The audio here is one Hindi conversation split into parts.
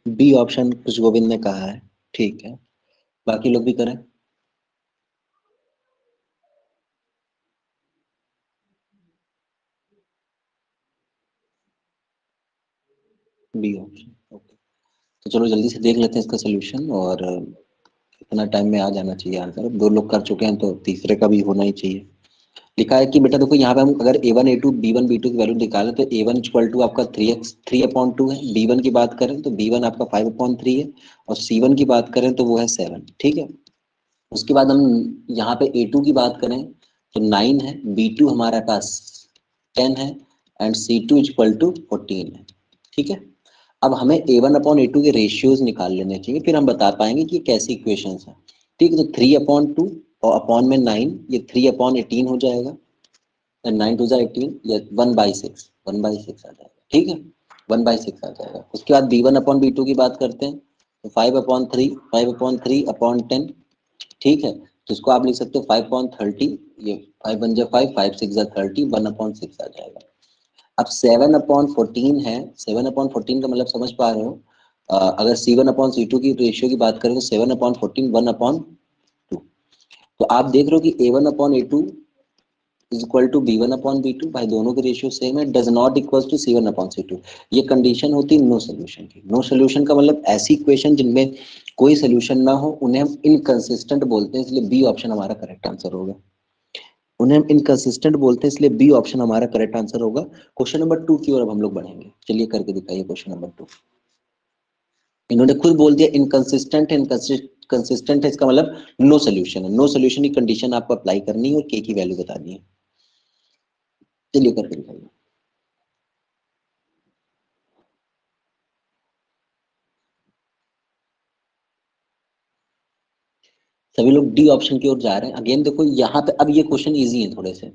बी ऑप्शन कुछ गोविंद ने कहा है, ठीक है, बाकी लोग भी करें। B option, okay. तो चलो जल्दी से देख लेते हैं इसका सोल्यूशन, और कितना टाइम में आ जाना चाहिए आंसर। दो लोग कर चुके हैं तो तीसरे का भी होना ही चाहिए। लिखा है कि बेटा देखो यहाँ पे हम अगर A1 A2 B1 B2 की वैल्यू निकालें तो A1 इक्वल टू आपका 3 है, B1 की बात करें तो B1 आपका 5/3 है, और C1 की बात करें तो वो है 7, ठीक है। उसके बाद हम यहाँ पे A2 की बात करें तो 9 है, B2 हमारे पास 10 है, एंड C2 इक्वल टू 14 है, ठीक है। अब हमें A1/A2 के रेशियोज निकाल लेने चाहिए, फिर हम बता पाएंगे कि कैसी इक्वेशंस है, ठीक है। तो 3/2 और अपॉन में 9, ये 3/18 हो जाएगा, 9 2 18, या 1/6, 1/6 आ जाएगा, ठीक है, 1/6 आ जाएगा। उसके बाद B1/B2 की बात करते हैं तो 5/3, 5/3 अपॉन 10, ठीक है। तो इसको आप लिख सकते हो 5/30, ये 5 1 5, 5 6 30, 1/6 आ जाएगा। अब 7/14 है, 7/14 का मतलब समझ पा रहे हो, अगर C1/C2 की रेशियो की बात करें तो 7/14 1/2। तो आप देख रहे हो कि A1/A2 is equal to B1/B2, भाई दोनों की रेशियो सेम है, does not equal to C1/C2। ये कंडीशन होती है नो सोल्यूशन की। नो सोल्यूशन का मतलब ऐसी इक्वेशन जिनमें कोई सोल्यूशन ना हो, उन्हें हम इनकंसिस्टेंट बोलते हैं, इसलिए बी ऑप्शन हमारा करेक्ट आंसर होगा। उन्हें हम इनकंसिस्टेंट बोलते हैं, इसलिए बी ऑप्शन हमारा करेक्ट आंसर होगा। क्वेश्चन नंबर 2 की ओर अब हम लोग बढ़ेंगे, चलिए करके दिखाइए क्वेश्चन नंबर 2। इन्होंने खुद बोल दिया इनकंसिस्टेंट है, कंसिस्टेंट है, इसका मतलब नो सोल्यूशन है। नो सोल्यूशन की कंडीशन आपको अप्लाई करनी है और के की वैल्यू बतानी है, चलिए करके दिखाइए। सभी लोग डी ऑप्शन की ओर जा रहे हैं। अगेन देखो यहाँ पे अब ये क्वेश्चन इजी है थोड़े से।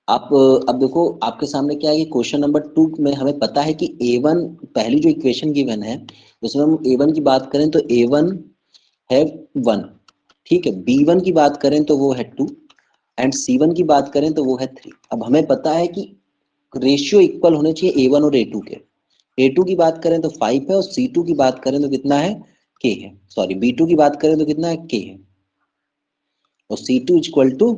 आप अब देखो आपके सामने क्या है कि क्वेश्चन नंबर 2 में हमें पता है कि A1, पहली जो इक्वेशन गिवन है उसमें हम A1 की बात करें तो A1 है 1, ठीक है। B1 की बात करें तो वो है 2, एंड C1 की बात करें तो वो है 3। अब हमें पता है कि रेशियो इक्वल होने चाहिए A1 और A2 के। A2 की बात करें तो 5 है, और C2 की बात करें तो कितना है, K है, सॉरी B2 की बात करें तो कितना है, K है, और C2 इक्वल टू,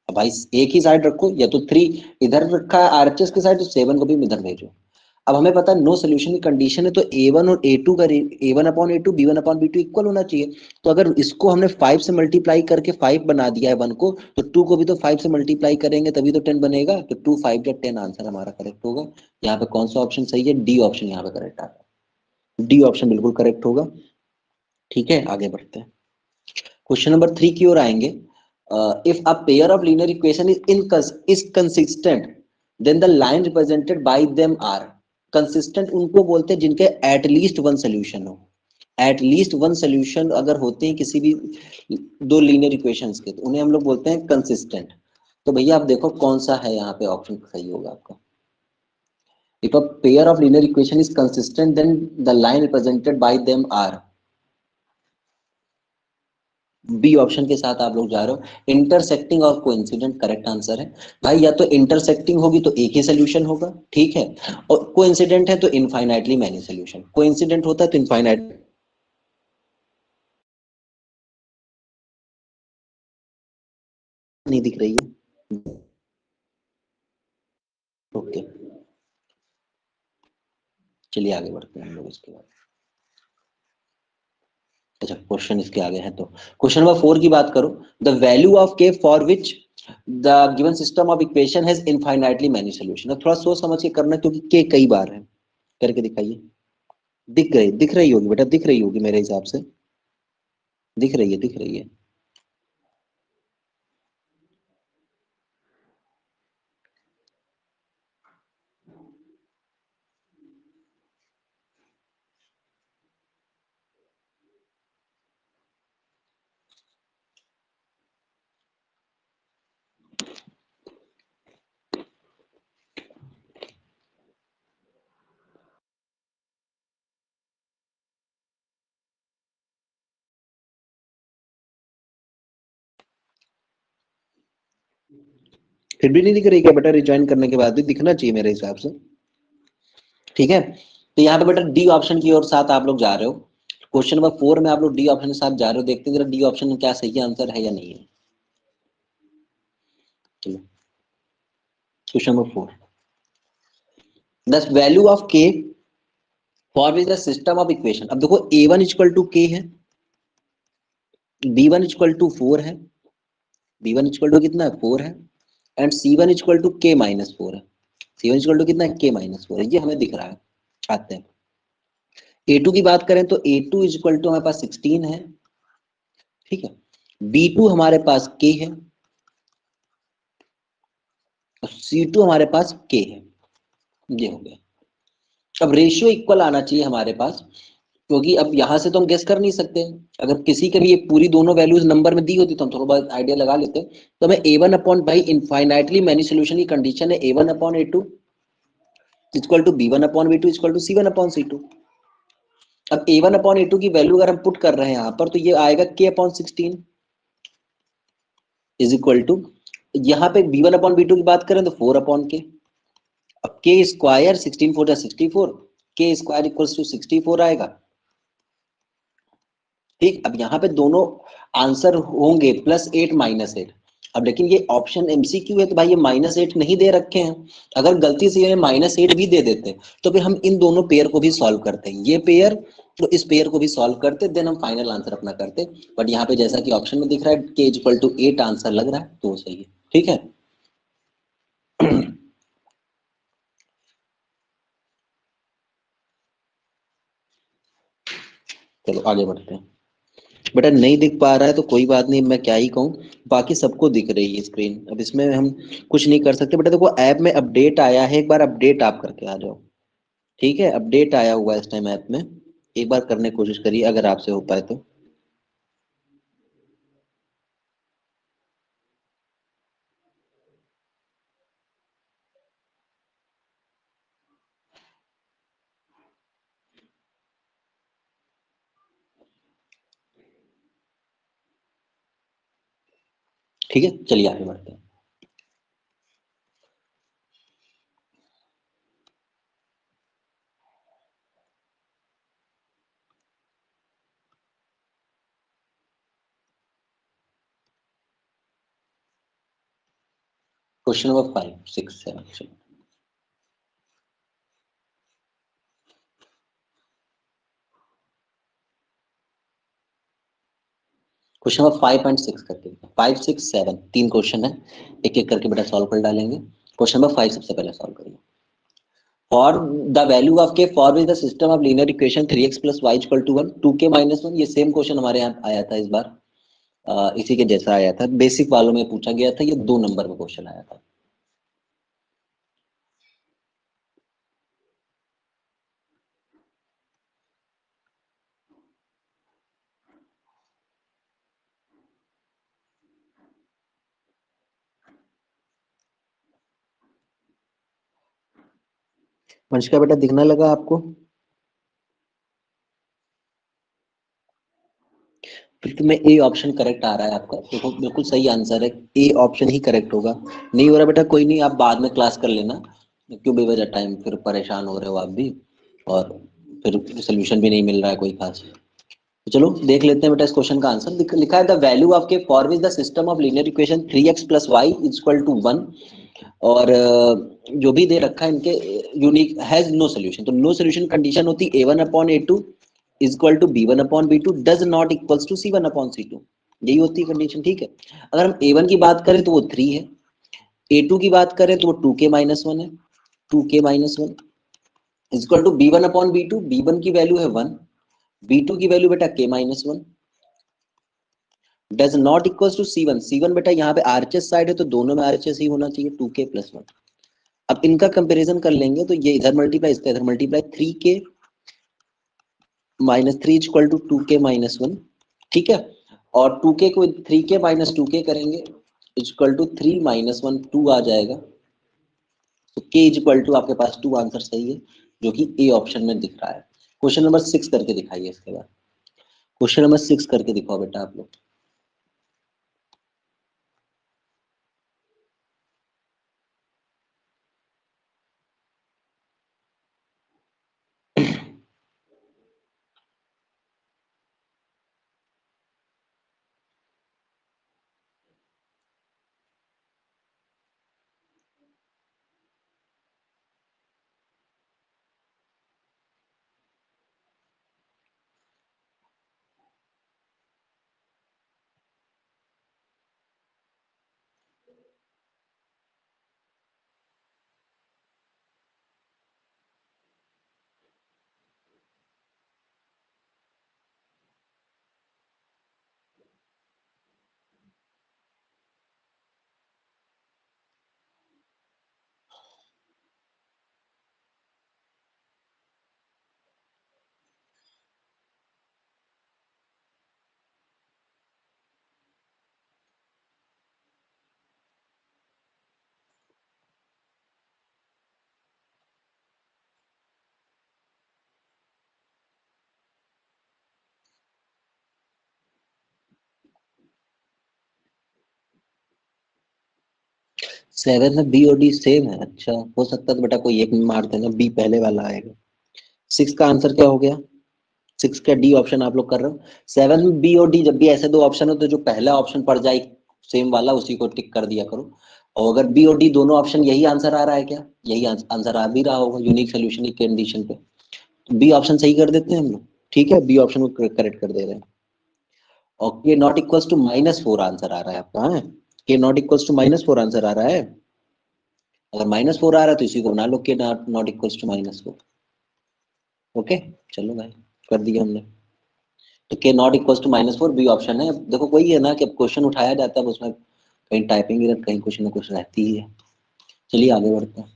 भाई एक ही साइड रखो, या तो 3 इधर रखा है आरएचएस के साइड, तो 7 को भी इधर भेजो। अब हमें पता है नो सोल्यूशन की कंडीशन है, तो A1 और A2 का A1/A2 B1/B2 इक्वल होना चाहिए। तो अगर इसको हमने 5 से मल्टीप्लाई करके 5 बना दिया है 1 को, तो 2 को भी तो 5 से मल्टीप्लाई करेंगे तभी तो 10 बनेगा। तो 2 5 या 10 आंसर हमारा करेक्ट होगा। यहाँ पे कौन सा ऑप्शन सही है, डी ऑप्शन यहाँ पे करेक्ट आता है, डी ऑप्शन बिल्कुल करेक्ट होगा। ठीक है, आगे बढ़ते हैं, क्वेश्चन नंबर 3 की ओर आएंगे। If a pair of linear equation is consistent, then the line represented by them are. Consistent उनको बोलते हैं जिनके एटलीस्ट वन सोल्यूशन हो। एटलीस्ट वन सोल्यूशन अगर होते हैं किसी भी दो लीनियर इक्वेशंस के, तो उन्हें हम लोग बोलते हैं कंसिस्टेंट। तो भैया आप देखो कौन सा है यहाँ पे ऑप्शन सही होगा आपका। If a pair of linear equation is consistent then the line represented by them are, B option के साथ आप लोग जा रहे हो। इंटरसेक्टिंग और कोइंसिडेंट करेक्ट आंसर है। भाई या तो इंटरसेक्टिंग होगी तो एक ही सोल्यूशन होगा, ठीक है, और कोइंसिडेंट है तो इनफाइनाइटली मैनी सोल्यूशन। कोइंसिडेंट होता है तो इनफाइनाइट नहीं दिख रही है, ओके। चलिए आगे बढ़ते हैं हम लोग इसके बाद। अच्छा क्वेश्चन इसके आगे है, तो क्वेश्चन नंबर 4 की बात करो। The value of k for which the given system of equation has infinitely many solution. अब थोड़ा सोच समझ के करना क्योंकि के कई बार है, करके दिखाइए। दिख रही होगी बेटा, दिख रही होगी मेरे हिसाब से, दिख रही है, दिख रही है। फिर भी नहीं दिख रही क्या बेटा? रिज्वाइन करने के बाद भी दिखना चाहिए मेरे हिसाब से। ठीक है, तो यहाँ पे बेटा डी ऑप्शन की ओर साथ आप लोग जा रहे हो। क्वेश्चन नंबर 4 में आप लोग डी ऑप्शन के साथ जा रहे हो। देखते हैं जरा डी ऑप्शन में क्या सही आंसर है या नहीं है। Question number 4, the value of k for which the system of equation. अब देखो a1 इक्वल टू के है, b1 इक्वल टू 4 है, b1 इक्वल टू कितना है 4 है, and c1 equal to k minus 4 है। c1 इक्वल टू कितना है k माइनस 4 है, ये हमें दिख रहा है। आते हैं a2 की बात करें तो a2 इक्वल टू हमारे पास 16 है। ठीक है, b2 हमारे पास k है, c2 हमारे पास k है। ये हो गया। अब रेशियो इक्वल आना चाहिए हमारे पास, क्योंकि अब यहां से तो हम गेस कर नहीं सकते। अगर किसी के भी ये पूरी दोनों वैल्यूज नंबर में दी होती तो हम थोड़ा बहुत आइडिया लगा लेते। तो हमें a1 अपॉन भाई इनफाइनाइटली मैनी सोल्यूशन की कंडीशन है a1 upon a2 equal to b1 upon b2 equal to c1 upon c2। अब a1 अपॉन a2 की वैल्यू अगर हम पुट कर रहे हैं यहाँ पर, तो ये आएगा k upon 16 is equal to, यहाँ पे b1 अपॉन b2 की बात करें तो 4 अपॉन k। अब k square 16 4 64, k square equals to 64 आएगा। ठीक, अब यहाँ पे दोनों आंसर होंगे +8 -8। अब लेकिन ये ऑप्शन एमसीक्यू है तो भाई ये -8 नहीं दे रखे हैं। अगर गलती से ये -8 भी दे देते तो फिर हम इन दोनों पेयर को भी सॉल्व करते हैं, ये पेयर तो इस पेयर को भी सॉल्व करते, देन हम फाइनल आंसर अपना करते। बट यहाँ पे जैसा कि ऑप्शन में दिख रहा है k इक्वल टू 8 आंसर लग रहा है, तो वो सही है। ठीक है, चलो आगे बढ़ते हैं। बेटा नहीं दिख पा रहा है तो कोई बात नहीं, मैं क्या ही कहूँ, बाकी सबको दिख रही है स्क्रीन। अब इसमें हम कुछ नहीं कर सकते। बेटा देखो ऐप में अपडेट आया है, एक बार अपडेट आप करके आ जाओ। ठीक है, अपडेट आया हुआ है इस टाइम ऐप में, एक बार करने की कोशिश करिए अगर आपसे हो पाए तो। ठीक है, चलिए आगे बढ़ते हैं। Question number 5 6 7। Question number 5 and 6 करके, 5 6 7 तीन क्वेश्चन है, एक एक करके बेटा सॉल्व कर डालेंगे। क्वेश्चन नंबर 5 सबसे पहले सॉल्व करिए। For the value of k for which the system of linear equation 3x + y = 1 2k - 1। ये सेम क्वेश्चन हमारे यहाँ आया था इस बार, इसी के जैसा आया था, बेसिक वालों में पूछा गया था, ये 2 नंबर में क्वेश्चन आया था। वंशिका बेटा दिखने लगा आपको? बिल्कुल में ए ऑप्शन करेक्ट आ रहा है आपका, देखो बिल्कुल सही आंसर है, ए ऑप्शन ही करेक्ट होगा। नहीं हो रहा बेटा कोई नहीं, आप बाद में क्लास कर लेना, क्यों बेवजह टाइम फिर परेशान हो रहे हो आप भी, और फिर सोल्यूशन भी नहीं मिल रहा है कोई खास। तो चलो देख लेते हैं बेटा इस क्वेश्चन का आंसर। लिखा है the value of k for which the system of linear equation 3x + y = 1, और जो भी दे रखा है इनके यूनिक हैज नो सोल्यूशन। तो नो सोल्यूशन कंडीशन होती a1 upon a2 equal to b1 upon b2 does not equals to c1 upon c2, यही होती है कंडीशन। ठीक है, अगर हम a1 की बात करें तो वो 3 है, a2 की बात करें तो वो 2k - 1 है, 2k - 1 equal to b1 upon b2, b1 की वैल्यू है 1, b2 की वैल्यू बेटा k - 1 does not equals to c1। c1 बेटा यहाँ पे आरएचएस साइड है तो दोनों में आरएचएस ही होना चाहिए, 2k + 1। अब इनका कंपैरिजन कर लेंगे तो ये इधर मल्टीप्लाई इसका इधर multiply, 3k - 3 equal to 2k - 1। ठीक है, और 2k को 3k - 2k करेंगे इक्वल टू 3 - 1 2 आ जाएगा। तो k इक्वल टू आपके पास 2 आंसर सही है, जो कि ए ऑप्शन में दिख रहा है। क्वेश्चन नंबर 6 करके दिखाइए इसके बाद। क्वेश्चन नंबर 6 करके दिखाओ बेटा आप लोग। 7 में बी और डी सेम है। अच्छा, हो सकता है तो बेटा कोई एक में मार देना, बी पहले वाला आएगा। 6 का आंसर क्या हो गया? 6 का डी ऑप्शन आप लोग कर रहे हो। 7 में बी और डी, जब भी ऐसे दो ऑप्शन हो तो जो पहला ऑप्शन पड़ जाए सेम वाला उसी को टिक कर दिया करो। और अगर बी और डी दोनों ऑप्शन यही आंसर आ रहा है, क्या यही आंसर आ भी रहा होगा यूनिक सोल्यूशन की कंडीशन पे, तो बी ऑप्शन सही कर देते हैं हम लोग। ठीक है, बी ऑप्शन को करेक्ट कर दे रहे हैं। और के नॉट इक्वल्स टू -4 आंसर आ रहा है आपका। हाँ, के नॉट इक्वल्स टू -4 आंसर आ रहा है। अगर -4 आ रहा है तो इसी को बना लो, के नॉट इक्वल्स टू -4। ओके, चलो भाई, कर दिया हमने। तो k not equals to -4 B option है। देखो वही है ना कि अब क्वेश्चन उठाया जाता है उसमें कहीं टाइपिंग एरर, कहीं कुछ ना कुछ रहती ही है। चलिए आगे बढ़ते हैं।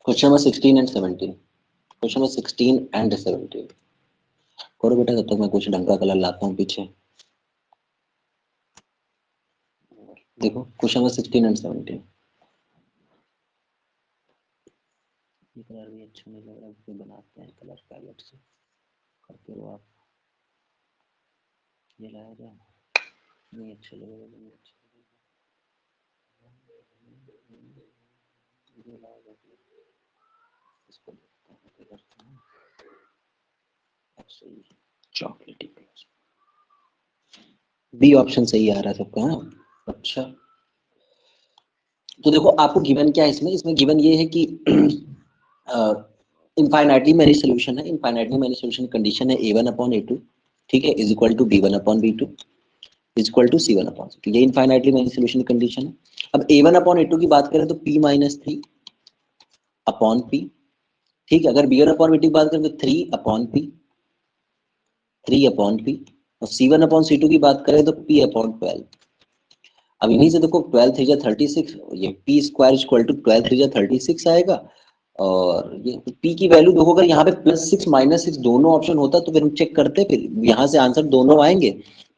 Question number 16 and 17। Question number 16 and 17 करो बेटा, तब तक मैं कुछ ढंग का कलर लाता हूँ पीछे। देखो क्वेश्चन नंबर 16 एंड 17। ये कलर भी अच्छा नहीं लग रहा, फिर बनाते हैं कलर पैलेट से। करते रहो आप। ये लाया जाए, नहीं अच्छा लगेगा, नहीं अच्छा लगेगा, ये लाया जाए। इसको देखते हैं, क्या करते हैं। अच्छा, चॉकलेटी कलर, बी ऑप्शन सही आ रहा है सबका। हाँ, अच्छा। तो देखो आपको गिवन क्या है इसमें, इसमें गिवन ये है कि इनफाइनाइटली मैनी सोल्यूशन है। इनफाइनाइटली मैनी सोल्यूशन कंडीशन है a1 अपॉन a2, ठीक है, is equal to b1 upon b2 is equal to c1 upon c2। ये इनफाइनाइटली मैनी सोल्यूशन कंडीशन है। अब a1 अपॉन a2 की बात करें तो p-3 अपॉन p, ठीक है। अगर b1 अपॉन b2 की बात करें तो 3 अपॉन p, 3 अपॉन p। और c1 अपॉन c2 की बात करें तो p अपॉन 12। अब इन्हीं से देखो 12 3 जा 36, ये p स्क्वायर इक्वल टू 12 3 जा 36 आएगा। और ये p की वैल्यू देखो, अगर यहाँ पे +6 -6 दोनों ऑप्शन होता तो फिर हम चेक करते, फिर यहाँ से आंसर दोनों आएंगे,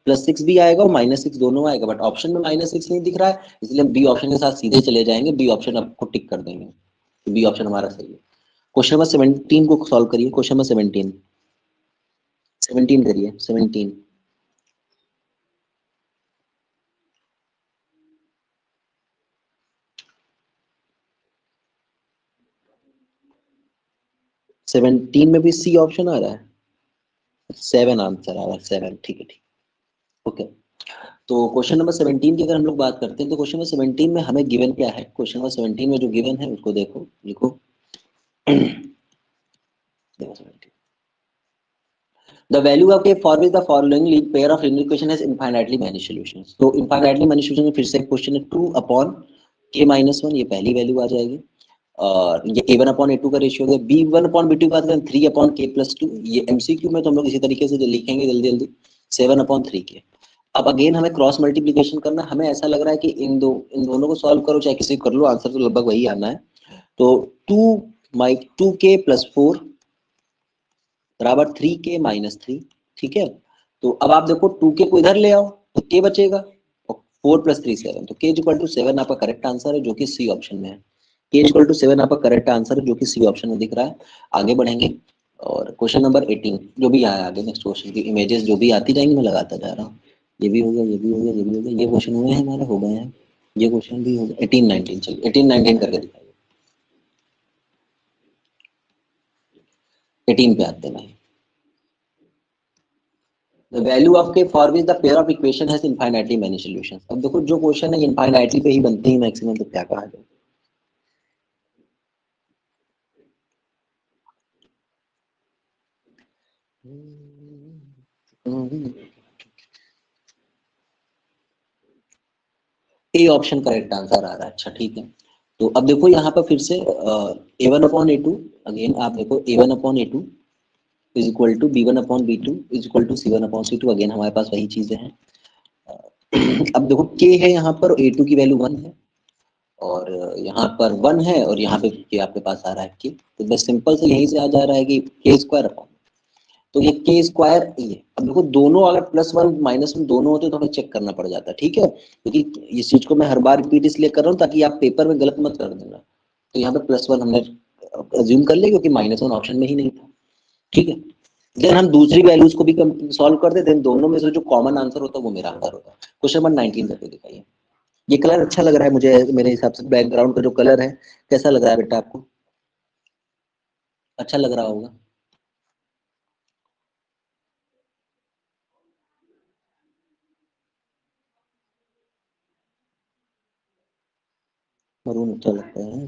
+6 भी आएगा और -6 दोनों आएगा, बट ऑप्शन में -6 नहीं दिख रहा है, इसलिए हम बी ऑप्शन के साथ सीधे चले जाएंगे, बी ऑप्शन आपको टिक कर देंगे, तो बी ऑप्शन हमारा सही है। क्वेश्चन नंबर 17 को सॉल्व करिए। क्वेश्चन नंबर 17 17 करिए, 17। सेवनटीन में भी सी ऑप्शन आ रहा है, 7 आंसर आ रहा है, 7, ठीक है ठीक। ओके, तो क्वेश्चन नंबर 17 की अगर हम लोग बात करते हैं तो क्वेश्चन नंबर 17 में हमें गिवन क्या है। क्वेश्चन नंबर 17 में जो गिवन है उसको देखो, लिखो। देखो 17, the value of a for which the following pair of linear equation has infinitely many solutions। तो infinitely many solutions में फिर से क्वेश्चन है 2 अपॉन k-1, ये पहली वैल्यू आ जाएगी। और ये a1 अपॉन a2 का रेशियो है। b1 अपॉन b2 की बात करें 3 अपॉन k+2, ये एमसीक्यू में तो हम लोग इसी तरीके से लिखेंगे जल्दी जल्दी, 7 अपॉन 3k। अब अगेन हमें क्रॉस मल्टीप्लीकेशन करना, हमें ऐसा लग रहा है कि इन दोनों को सॉल्व करो चाहे किसी को कर लो, आंसर तो लगभग वही आना है। तो 2k+4 बराबर 3k-3, ठीक है। तो अब आप देखो 2k को इधर ले आओ तो k बचेगा, और 4 + 3 7, तो k इक्वल टू 7 आपका करेक्ट आंसर है जो कि सी ऑप्शन में है। k इक्वल टू 7 आपका करेक्ट आंसर है जो कि सी ऑप्शन में दिख रहा है। आगे बढ़ेंगे और क्वेश्चन नंबर 18 जो भी आया आगे, नेक्स्ट क्वेश्चन की इमेजेस जो भी आती जाएंगी मैं लगाता जा रहा हूँ। ये भी हो गया, ये भी हो गया, ये भी हो गया, ये क्वेश्चन हुए हैं हमारे, हो गए हैं, ये क्वेश्चन भी हो गया। 18 19, चलिए 18 19 करके दिखाइए। 18 पे आते हैं। The value of k for which the pair of equation has infinitely many solutions। अब देखो जो क्वेश्चन है इनफाइनाइटली पे ही बनते हैं मैक्सिमम, तो क्या कहा जाए। ए ऑप्शन करेक्ट आंसर आ रहा है, अच्छा ठीक है। तो अब देखो यहाँ पर फिर से a1 अपॉन a2, अगेन आप देखो a1 upon a2 is equal to b1 upon b2 is equal to c1 upon c2, again हमारे पास वही चीजें हैं। अब देखो k है यहाँ पर, a2 की वैल्यू 1 है, और यहाँ पर 1 है, और यहाँ पे के आपके पास आ रहा है k, तो बस सिंपल से यहीं से आ जा रहा है कि k स्क्वायर अपॉन, तो ये k स्क्वायर ये। अब देखो दोनों अगर +1 -1 दोनों होते तो हमें चेक करना पड़ जाता, ठीक है, क्योंकि इस चीज को मैं हर बार रिपीट इसलिए कर रहा हूँ ताकि आप पेपर में गलत मत कर देना। तो यहाँ पे +1 हमने अज्यूम कर लिया क्योंकि -1 ऑप्शन में ही नहीं था, ठीक है। देन हम दूसरी वैल्यूज को भी सॉल्व करते, देन दोनों में से जो कॉमन आंसर होता है वो मेरा आंसर होता है। क्वेश्चन नंबर 19 करके दिखाइए। ये कलर अच्छा लग रहा है मुझे, मेरे हिसाब से बैकग्राउंड का जो कलर है, कैसा लग रहा है बेटा आपको? अच्छा लग रहा होगा। मरून अच्छा लगता है।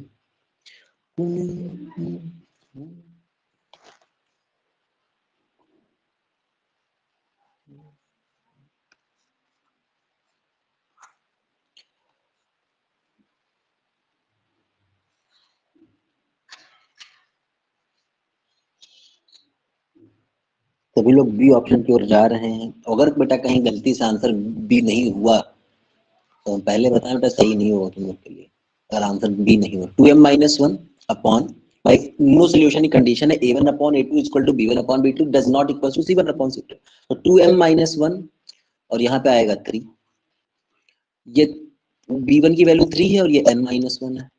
सभी लोग बी ऑप्शन की ओर जा रहे हैं। अगर बेटा कहीं गलती से आंसर बी नहीं हुआ तो पहले बताएं बेटा, सही नहीं होगा तुम लोग के लिए। अगर आंसर बी नहीं हुआ, 2m-1 अपॉन, भाई नो सोल्यूशन की कंडीशन है a1 upon a2 equal to b1 upon b2 does not equal to c1 upon c2। तो 2m-1 और यहाँ पे आएगा 3, ये b1 की वैल्यू 3 है और ये n-1 है,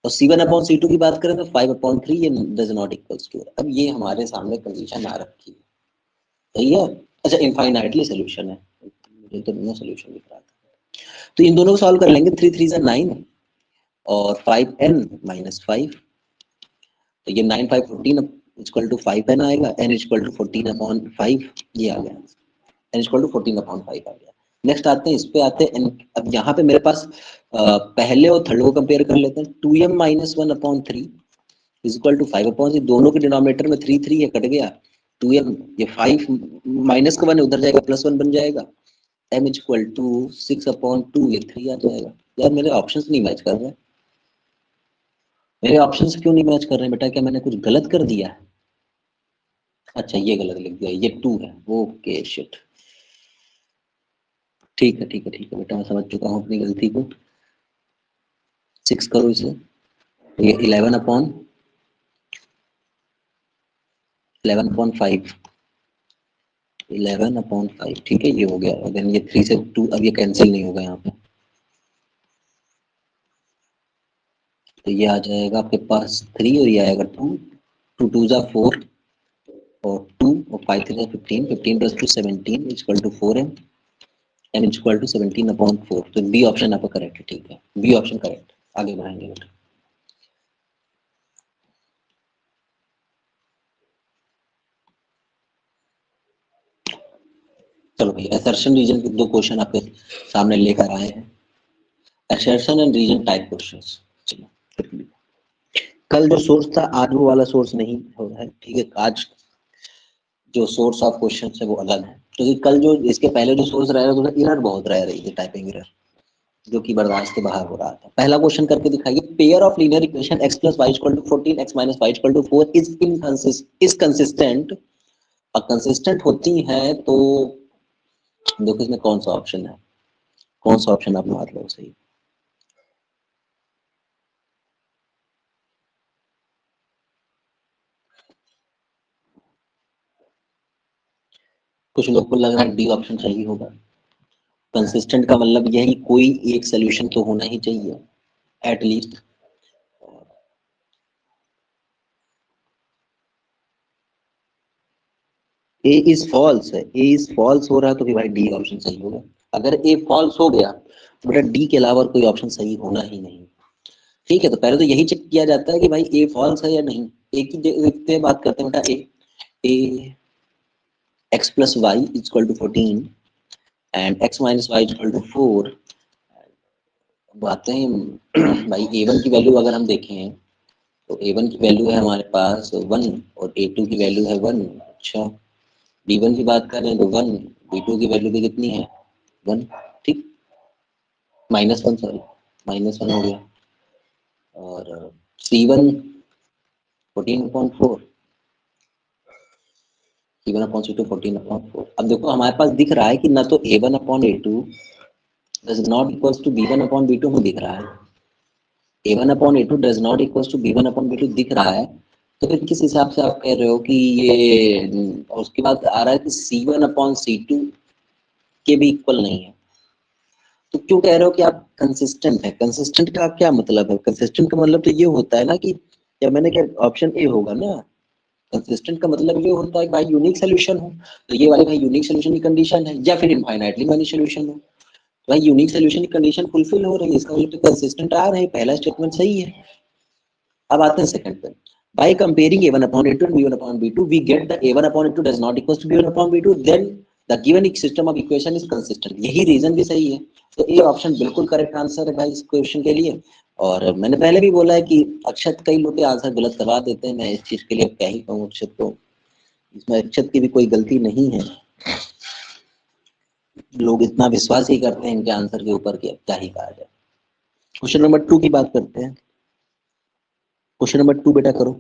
और c1 अपॉन c2 की बात करें तो 5/3, ये डज नॉट इक्वल्स टू। अब ये हमारे सामने कंडीशन आ रखी है, सही है। अच्छा, इनफाइनाइटली सोल्यूशन है, मुझे तो नो सोल्यूशन दिख रहा था। तो इन दोनों को सॉल्व कर लेंगे। 3 3 9 और 5n-5, तो ये 9 5 14 इक्वल टू 5n आएगा, n इक्वल टू 14/5, ये आ गया, n इक्वल टू 14/5 आ गया। नेक्स्ट आते हैं, इस पे आते हैं अब यहाँ पे मेरे पास पहले और थर्ड को कंपेयर कर लेते हैं। 2m-1/3 इज इक्वल टू 5/, दोनों के डिनोमिनेटर में 3 3 है, कट गया। 2m, ये 5 माइनस का 1 उधर जाएगा, +1 बन जाएगा। m इक्वल टू 6/2, ये 3 आ जाएगा। यार मेरे ऑप्शंस नहीं मैच कर रहे, मेरे ऑप्शंस क्यों नहीं मैच कर रहे हैं बेटा? क्या मैंने कुछ गलत कर दिया है? अच्छा, ये गलत लिख दिया, ये 2 है। ओके शिट, ठीक है ठीक है ठीक है बेटा, मैं समझ चुका हूँ अपनी गलती को। 6 करो इसे, तो ये 11/5, 11/5, ठीक है, ये हो गया। देन ये 3 से 2, अब ये कैंसिल नहीं होगा यहाँ पे, तो ये आ जाएगा आपके पास 3 और ये आएगा 2, 2 2 जा 4 और 2 और 5 3 जा 15, 15 + 2 17 equal to 4m, m equal to 17/4। तो बी ऑप्शन आपका करेक्ट है, ठीक है, बी ऑप्शन करेक्ट। आगे बढ़ाएंगे बेटा। चलो भाई, असर्शन रीजन के 2 क्वेश्चन आपके सामने लेकर आए हैं, assertion and reason type questions. चलो, कल जो सोर्स था आज वो वाला सोर्स नहीं हो रहा है, ठीक है। आज जो सोर्स ऑफ क्वेश्चन है वो अलग है, क्योंकि कल जो इसके पहले जो सोर्स रह रहा था, एरर बहुत रह रही थी, टाइपिंग एरर, जो कि बर्दाश्त के बाहर हो रहा था। पहला क्वेश्चन करके दिखाइए। Pair of linear equation x + y = 14, x - y = 4 is consistent, और कंसिस्टेंट होती है तो देखो इसमें कौन सा ऑप्शन है, कौन सा ऑप्शन आप मार लो सही। कुछ लोग को लग रहा है डी ऑप्शन सही होगा। कंसिस्टेंट का मतलब यह है कि कोई एक सोल्यूशन तो होना ही चाहिए एटलीस्ट। ए इज फॉल्स है, ए इज फॉल्स हो रहा है तो फिर भाई डी ऑप्शन सही होगा। अगर ए फॉल्स हो गया तो बेटा डी के अलावा कोई ऑप्शन सही होना ही नहीं, ठीक है। तो पहले तो यही चेक किया जाता है कि भाई ए फॉल्स है या नहीं। ए की देखते हैं, बात करते हैं बेटा। ए x + y = 14 and x - y = 4। बातें भाई a1 की वैल्यू अगर हम देखें तो a1 की वैल्यू है हमारे पास 1 और a2 की वैल्यू है 1। अच्छा, b1 की बात करें तो 1, b2 की वैल्यू भी कितनी है 1, ठीक, -1, सॉरी, -1 हो गया। और c1 14/4, c1/c2 14/4। अब देखो हमारे पास दिख रहा है कि ना तो a1/a2 does not equals to b1/b2 में दिख रहा है, a1/a2 does not equals to b1/b2 दिख रहा है। तो फिर किस हिसाब से आप कह रहे हो कि ये, और उसके बाद आ रहा है कि c1/c2 के भी इक्वल नहीं है। तो क्यों कह रहे हो कि आप कंसिस्टेंट है? कंसिस्टेंट का क्या मतलब है? कंसिस्टेंट का मतलब तो ये होता है ना कि, या मैंने क्या, ऑप्शन ए होगा ना, कंसिस्टेंट का मतलब ये होता है कि भाई यूनिक सोल्यूशन हो, तो ये वाले भाई यूनिक सोल्यूशन की कंडीशन है, या फिर इनफाइनाइटली मैनी सोल्यूशन हो, तो भाई यूनिक सोल्यूशन की कंडीशन फुलफिल हो रही है, इसका मतलब कंसिस्टेंट आ रहे हैं, पहला स्टेटमेंट सही है। अब आते हैं सेकंड पे, by comparing a1 upon a2 and b1 upon b2 we get that a1 upon a2 does not equals to b1 upon b2, then the given system of equation is consistent। यही रीजन भी सही है, तो ए ऑप्शन बिल्कुल करेक्ट आंसर है भाई इस क्वेश्चन के लिए। और मैंने पहले भी बोला है कि अक्षत कई लोग के आंसर गलत करवा देते हैं, मैं इस चीज के लिए क्या ही कहूँ, अक्षत को इसमें अक्षत की भी कोई गलती नहीं है, लोग इतना विश्वास ही करते हैं इनके आंसर के ऊपर कि अब क्या ही कहा जाए। क्वेश्चन नंबर 2 की बात करते हैं। क्वेश्चन नंबर 2 बेटा करो।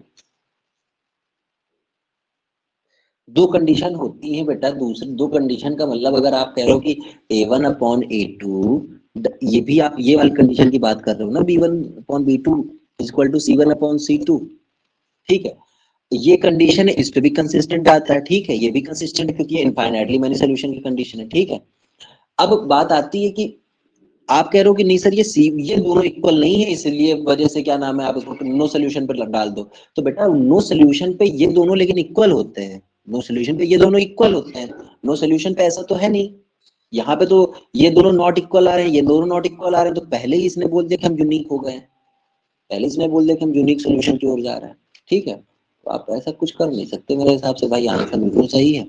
दो कंडीशन होती है बेटा, दूसरी दो कंडीशन का मतलब अगर आप कह रहे हो कि a1 अपॉन a2, ये भी आप ये वाली कंडीशन की बात कर रहे हो ना, b1 upon b2 equal to c1 upon c2, ठीक है, ये कंडीशन है, इस पे भी कंसिस्टेंट आता है, ठीक है, ये भी कंसिस्टेंट है क्योंकि इनफाइनाइटली मैनी सोल्यूशन की कंडीशन है, ठीक है। अब बात आती है कि आप कह रहे हो कि नहीं सर ये दोनों इक्वल नहीं है, इसलिए वजह से क्या नाम है आप इसको नो सोल्यूशन पर डाल दो, तो बेटा नो सोल्यूशन पे ये दोनों लेकिन इक्वल होते हैं, नो सोल्यूशन पे ये दोनों इक्वल होते हैं, नो सोल्यूशन पे ऐसा तो है नहीं, यहाँ पे तो ये दोनों नॉट इक्वल आ रहे हैं, ये दोनों नॉट इक्वल आ रहे हैं, तो पहले ही इसने बोल दिया कि हम यूनिक हो गए, पहले इसने बोल दिया कि हम यूनिक सोल्यूशन की ओर जा रहे हैं, ठीक है, तो आप ऐसा कुछ कर नहीं सकते मेरे हिसाब से भाई, आंसर बिल्कुल सही है।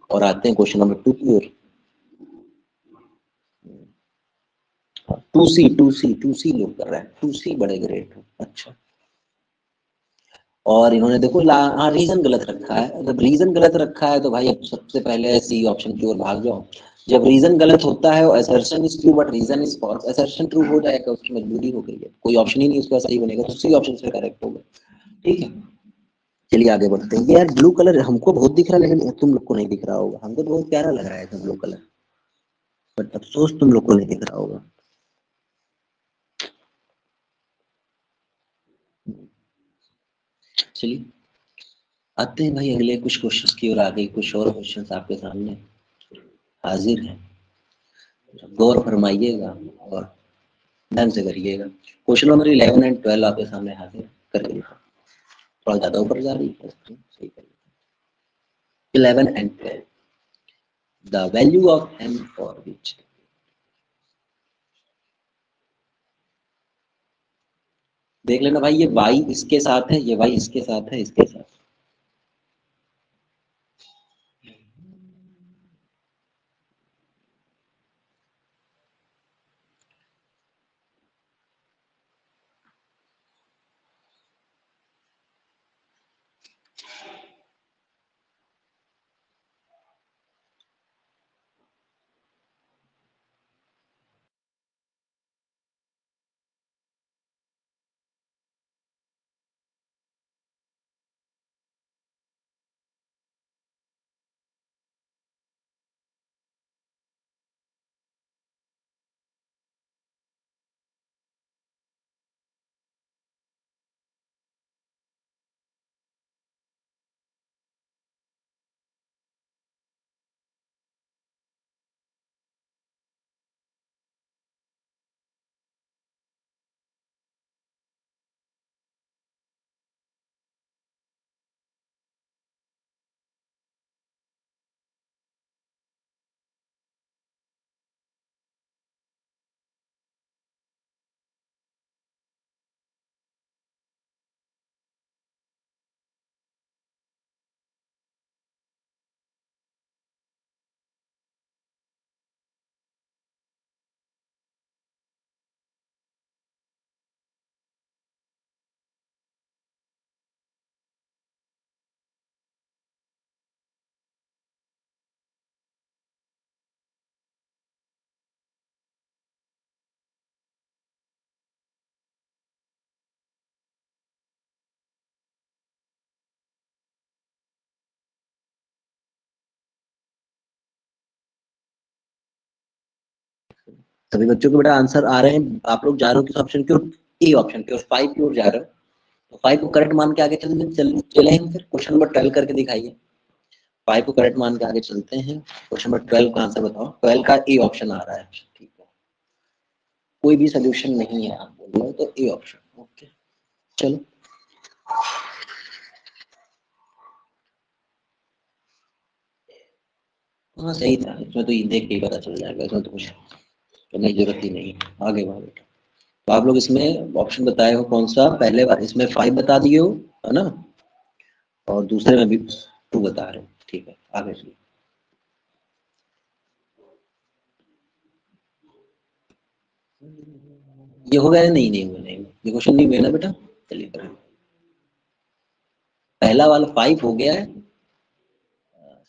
और आते हैं क्वेश्चन नंबर 2 की ओर। 2C लोग कर रहे हैं, 2C बड़े ग्रेट हो, अच्छा। और इन्होंने देखो हाँ रीजन गलत रखा है, जब रीजन गलत रखा है तो भाई अब सबसे पहले सी ऑप्शन की ओर भाग जाओ। जब रीजन गलत होता है assertion is true but reason is false, assertion true हो जाएगा, उसकी मजबूरी हो गई है, कोई ऑप्शन ही नहीं उसका सही बनेगा, तो सी ऑप्शन से करेक्ट होगा, ठीक है। चलिए आगे बढ़ते हैं। ये यार ब्लू कलर हमको बहुत दिख रहा है, लेकिन तुम लोग को नहीं दिख रहा होगा, हमको तो बहुत प्यारा लग रहा है ब्लू कलर, बट अफसोस तुम लोग को नहीं दिख रहा होगा। चलिए आते हैं भाई अगले कुछ क्वेश्चंस की और आगे कुछ और क्वेश्चंस आपके सामने हाजिर है, गौर फरमाइएगा और ढंग से करिएगा। क्वेश्चन नंबर 11 एंड 12 आपके सामने हाजिर करके लिखा, थोड़ा ज्यादा ऊपर जा रही है, सही कर 11 and 12, the value of m for which, देख लेना भाई, ये y इसके साथ है, ये y इसके साथ है, इसके साथ, सभी बच्चों के बेटा आंसर आ रहे हैं, आप लोग जा रहे हो किस ऑप्शन की ओर, ए ऑप्शन की ओर, 5 की ओर जा रहे हो, तो 5 को करेक्ट मान के आगे चले हम फिर क्वेश्चन नंबर 12 करके दिखाइए। 5 को करेक्ट मान के आगे चलते हैं, क्वेश्चन नंबर 12 का आंसर बताओ, 12 का ए ऑप्शन आ रहा है, ठीक है, कोई भी सोल्यूशन नहीं है आप बोल रहे हो तो ए ऑप्शन, ओके। चलो हाँ सही था, इसमें तो ये देख के ही पता चल जाएगा, इसमें तो कुछ करने की जरूरत ही नहीं है। आगे बढ़ो बेटा। तो आप लोग इसमें ऑप्शन बताए हो कौन सा, पहले बार इसमें 5 बता दिए हो, है ना, और दूसरे में भी 2 बता रहे हो, ठीक है आगे चलिए। ये हो गया? नहीं नहीं हुआ, नहीं हुआ। ये क्वेश्चन नहीं हुआ ना बेटा, चलिए करें। पहला वाला 5 हो गया है,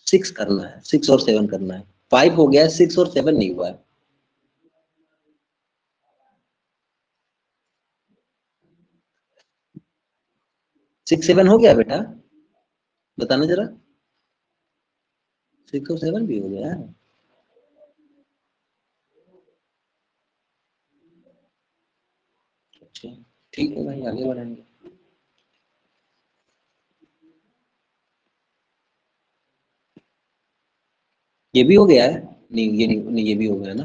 6 करना है, 6 और 7 करना है। 5 हो गया है, 6 और 7 नहीं हुआ है। 6 7 हो गया बेटा, बताना जरा। 6 और 7 भी हो गया है। अच्छा ठीक है भाई, आगे बढ़ेंगे। ये भी हो गया है? नहीं ये नहीं, नहीं ये भी हो गया ना।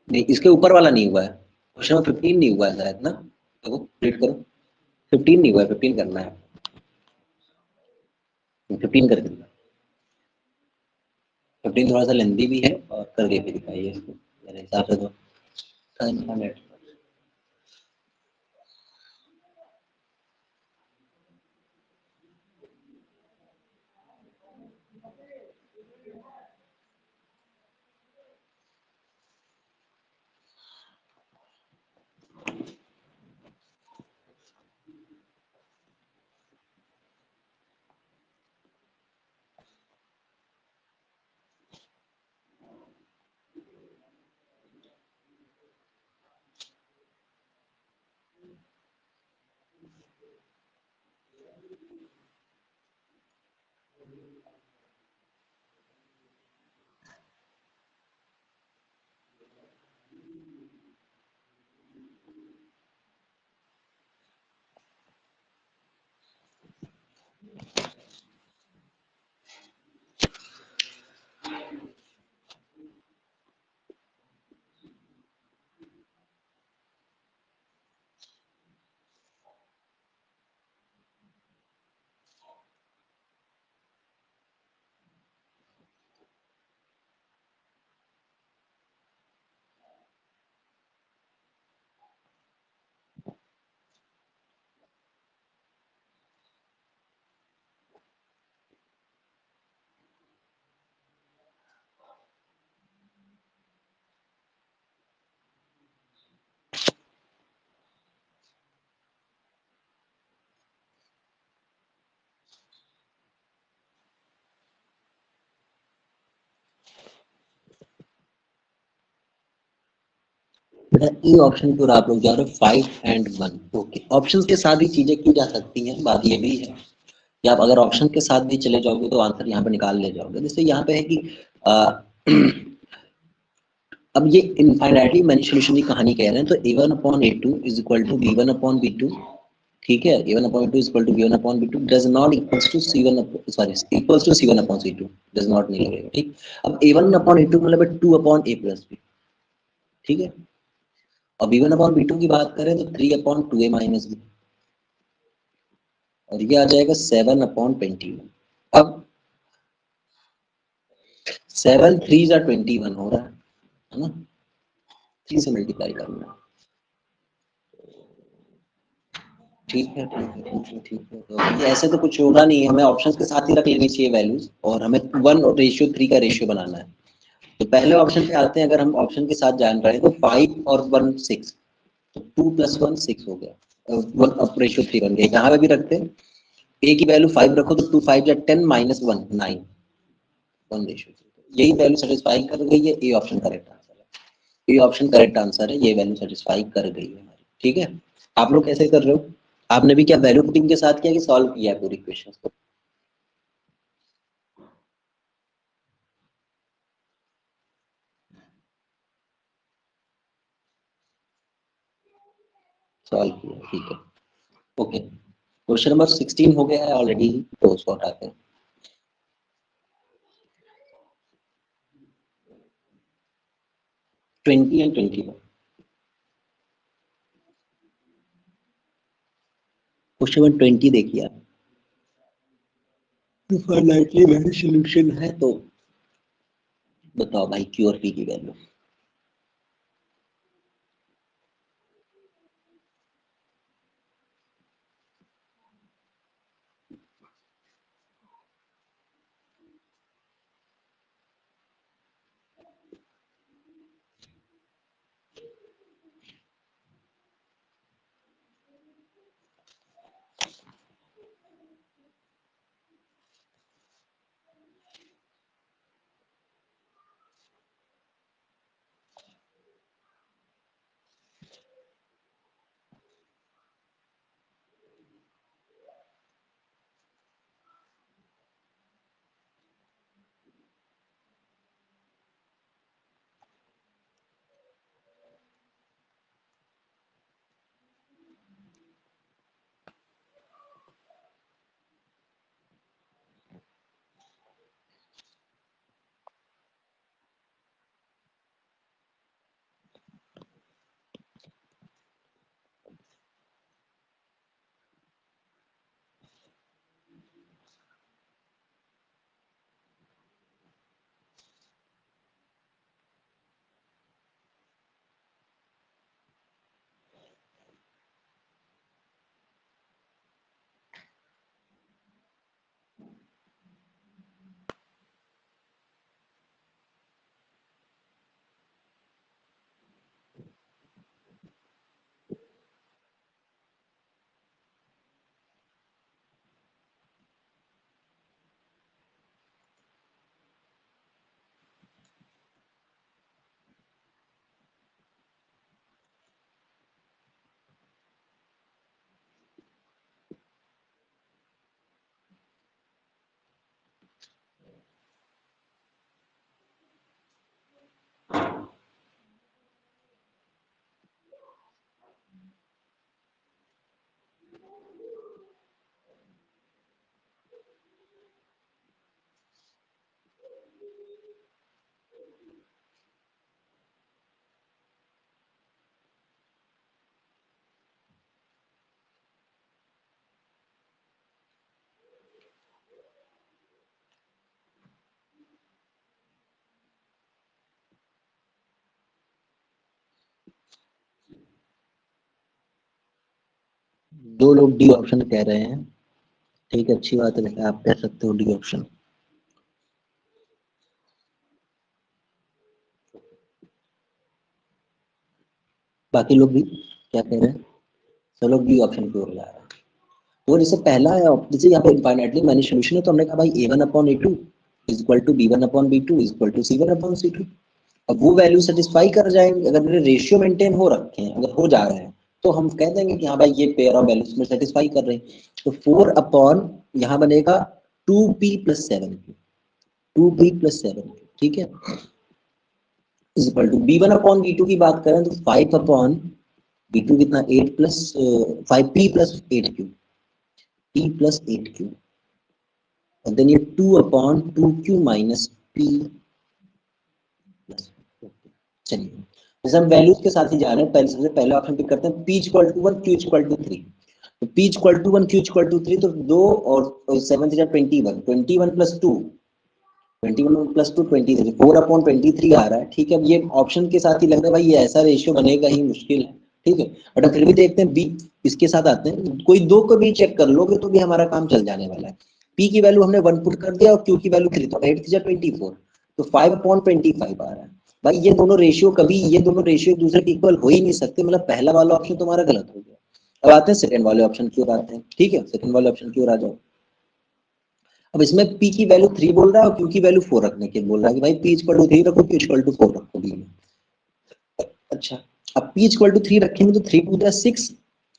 नहीं इसके ऊपर वाला नहीं हुआ है, क्वेश्चन 15 नहीं हुआ है शायद ना, देखो क्लिक करो। 15 नहीं हुआ है, 15 करना है। 15 करके दिखा। 15 थोड़ा सा लेंदी भी है, और करके भी दिखाइए इसको मेरे हिसाब से तो टाइम का नेट। बेटा ई ऑप्शन पर आप लोग जा रहे हो 5 एंड 1, ओके। ऑप्शंस के साथ भी चीजें की जा सकती हैं, बात ये भी है कि आप अगर ऑप्शन के साथ भी चले जाओगे तो आंसर यहाँ पे निकाल ले जाओगे। जैसे यहाँ पे है कि आ, अब ये इनफाइनाइटली मैनी सोल्यूशन की कहानी कह रहे हैं, तो a1 upon a2 is equal to b1 upon b2, ठीक है। a1 upon b2 is equal to b1 upon b2 does not equals to c1 sorry equals to c1 upon c2, does not नहीं लगेगा, ठीक। अब a1 अपॉन a2 मतलब है 2 अपॉन a प्लस b, ठीक है। और b1 अपॉन b2 की बात करें तो 3 अपॉन 2a माइनस b, और ये आ जाएगा 7 अपॉन 21। अब 7 3 जा 21 हो रहा है ना, 3 से मल्टीप्लाई करना है। ठीक है ठीक है ठीक है ठीक है, तो ये ऐसे तो कुछ होगा नहीं, हमें ऑप्शंस के साथ ही रख लेनी चाहिए वैल्यूज, और हमें 1:3 का रेशियो बनाना है। तो पहले ऑप्शन पे आते हैं, अगर हम ऑप्शन के साथ जान रहे हैं तो 5 और 1 6, तो 2 + 1 6 हो गया, 1:3 बन गया। यहाँ पे भी रखते हैं, ए की वैल्यू 5 रखो तो 2 5 या 10 माइनस 1 9, 1:3। यही वैल्यू सेटिस्फाई कर गई है, ए ऑप्शन करेक्ट आंसर है। ये ऑप्शन करेक्ट आंसर है, ये वैल्यू सेटिस्फाई कर गई है हमारी, ठीक है। आप लोग कैसे कर रहे हो? आपने भी क्या वैल्यू पुटिंग के साथ किया कि सॉल्व किया है पूरी क्वेश्चन को? सॉल्व किया, ठीक है, ओके। क्वेश्चन नंबर 16 हो गया है ऑलरेडी, तो उसको हटाते हैं। ट्वेंटी एंड 21, क्वेश्चन नंबर 20 देखिए आप। इनफाइनाइटली मैनी सॉल्यूशन है, तो बताओ भाई क्यू और पी की वैल्यू। दो लोग डी ऑप्शन कह रहे हैं, ठीक है, अच्छी बात है, आप कह सकते हो डी ऑप्शन। बाकी लोग भी क्या कह रहे हैं? सब लोग डी ऑप्शन की ओर जा रहे हैं। तो जैसे पहला है, जैसे यहाँ पे इनफाइनाइटली मैनी सोल्यूशन है, तो हमने कहा भाई a1/a2 is equal to b1/b2 is equal to c1/c2। अब वो वैल्यू सेटिस्फाई कर जाएंगे, अगर मेरे रेशियो मेंटेन हो रखे हैं, अगर हो जा रहे हैं, तो हम कह देंगे कि हाँ भाई ये पेयर ऑफ वैल्यूज में सेटिस्फाई कर रहे हैं। तो 4 यहाँ बनेगा 2p+7, 2p+7, ठीक है, इज इक्वल टू b1/b2 की बात करें तो 5/b2 कितना 8 प्लस 5p+8q, p+8q, और देन ये 2/2q माइनस p। चलिए, जैसे हम वैल्यूज के साथ ही जा रहे हैं, पहले सबसे पहले ऑप्शन पिक करते हैं, p equal to 1 q equal to 3। तो p equal to 1 q equal to 3, तो 2 और 7 से 21, 21 प्लस 2, 21 प्लस 2 23, 4/23 आ रहा है, ठीक है। अब ये ऑप्शन के साथ ही लग रहा है भाई ये ऐसा रेशियो बनेगा ही मुश्किल है, ठीक है, बट फिर भी देखते हैं बी, इसके साथ आते हैं, कोई दो को भी चेक कर लोगे तो भी हमारा काम चल जाने वाला है। पी की वैल्यू हमने 1 पुट कर दिया और क्यू की वैल्यू 3, तो 8 से 24, तो 5/25 आ रहा है। भाई ये दोनों रेशियो कभी, ये दोनों रेशियो एक दूसरे के इक्वल हो ही नहीं सकते, मतलब पहला वाला ऑप्शन तुम्हारा गलत हो गया। अब आते हैं सेकंड वाले ऑप्शन की ओर आते हैं, ठीक है, सेकंड वाले ऑप्शन की ओर आ जाओ। अब इसमें p की वैल्यू 3 बोल रहा है और q की वैल्यू 4 रखने के लिए बोल रहा है कि भाई p इक्वल टू 3 रखो, q इक्वल टू 4 रखो b में। अच्छा, अब p इक्वल टू 3 रखेंगे तो 3 2 6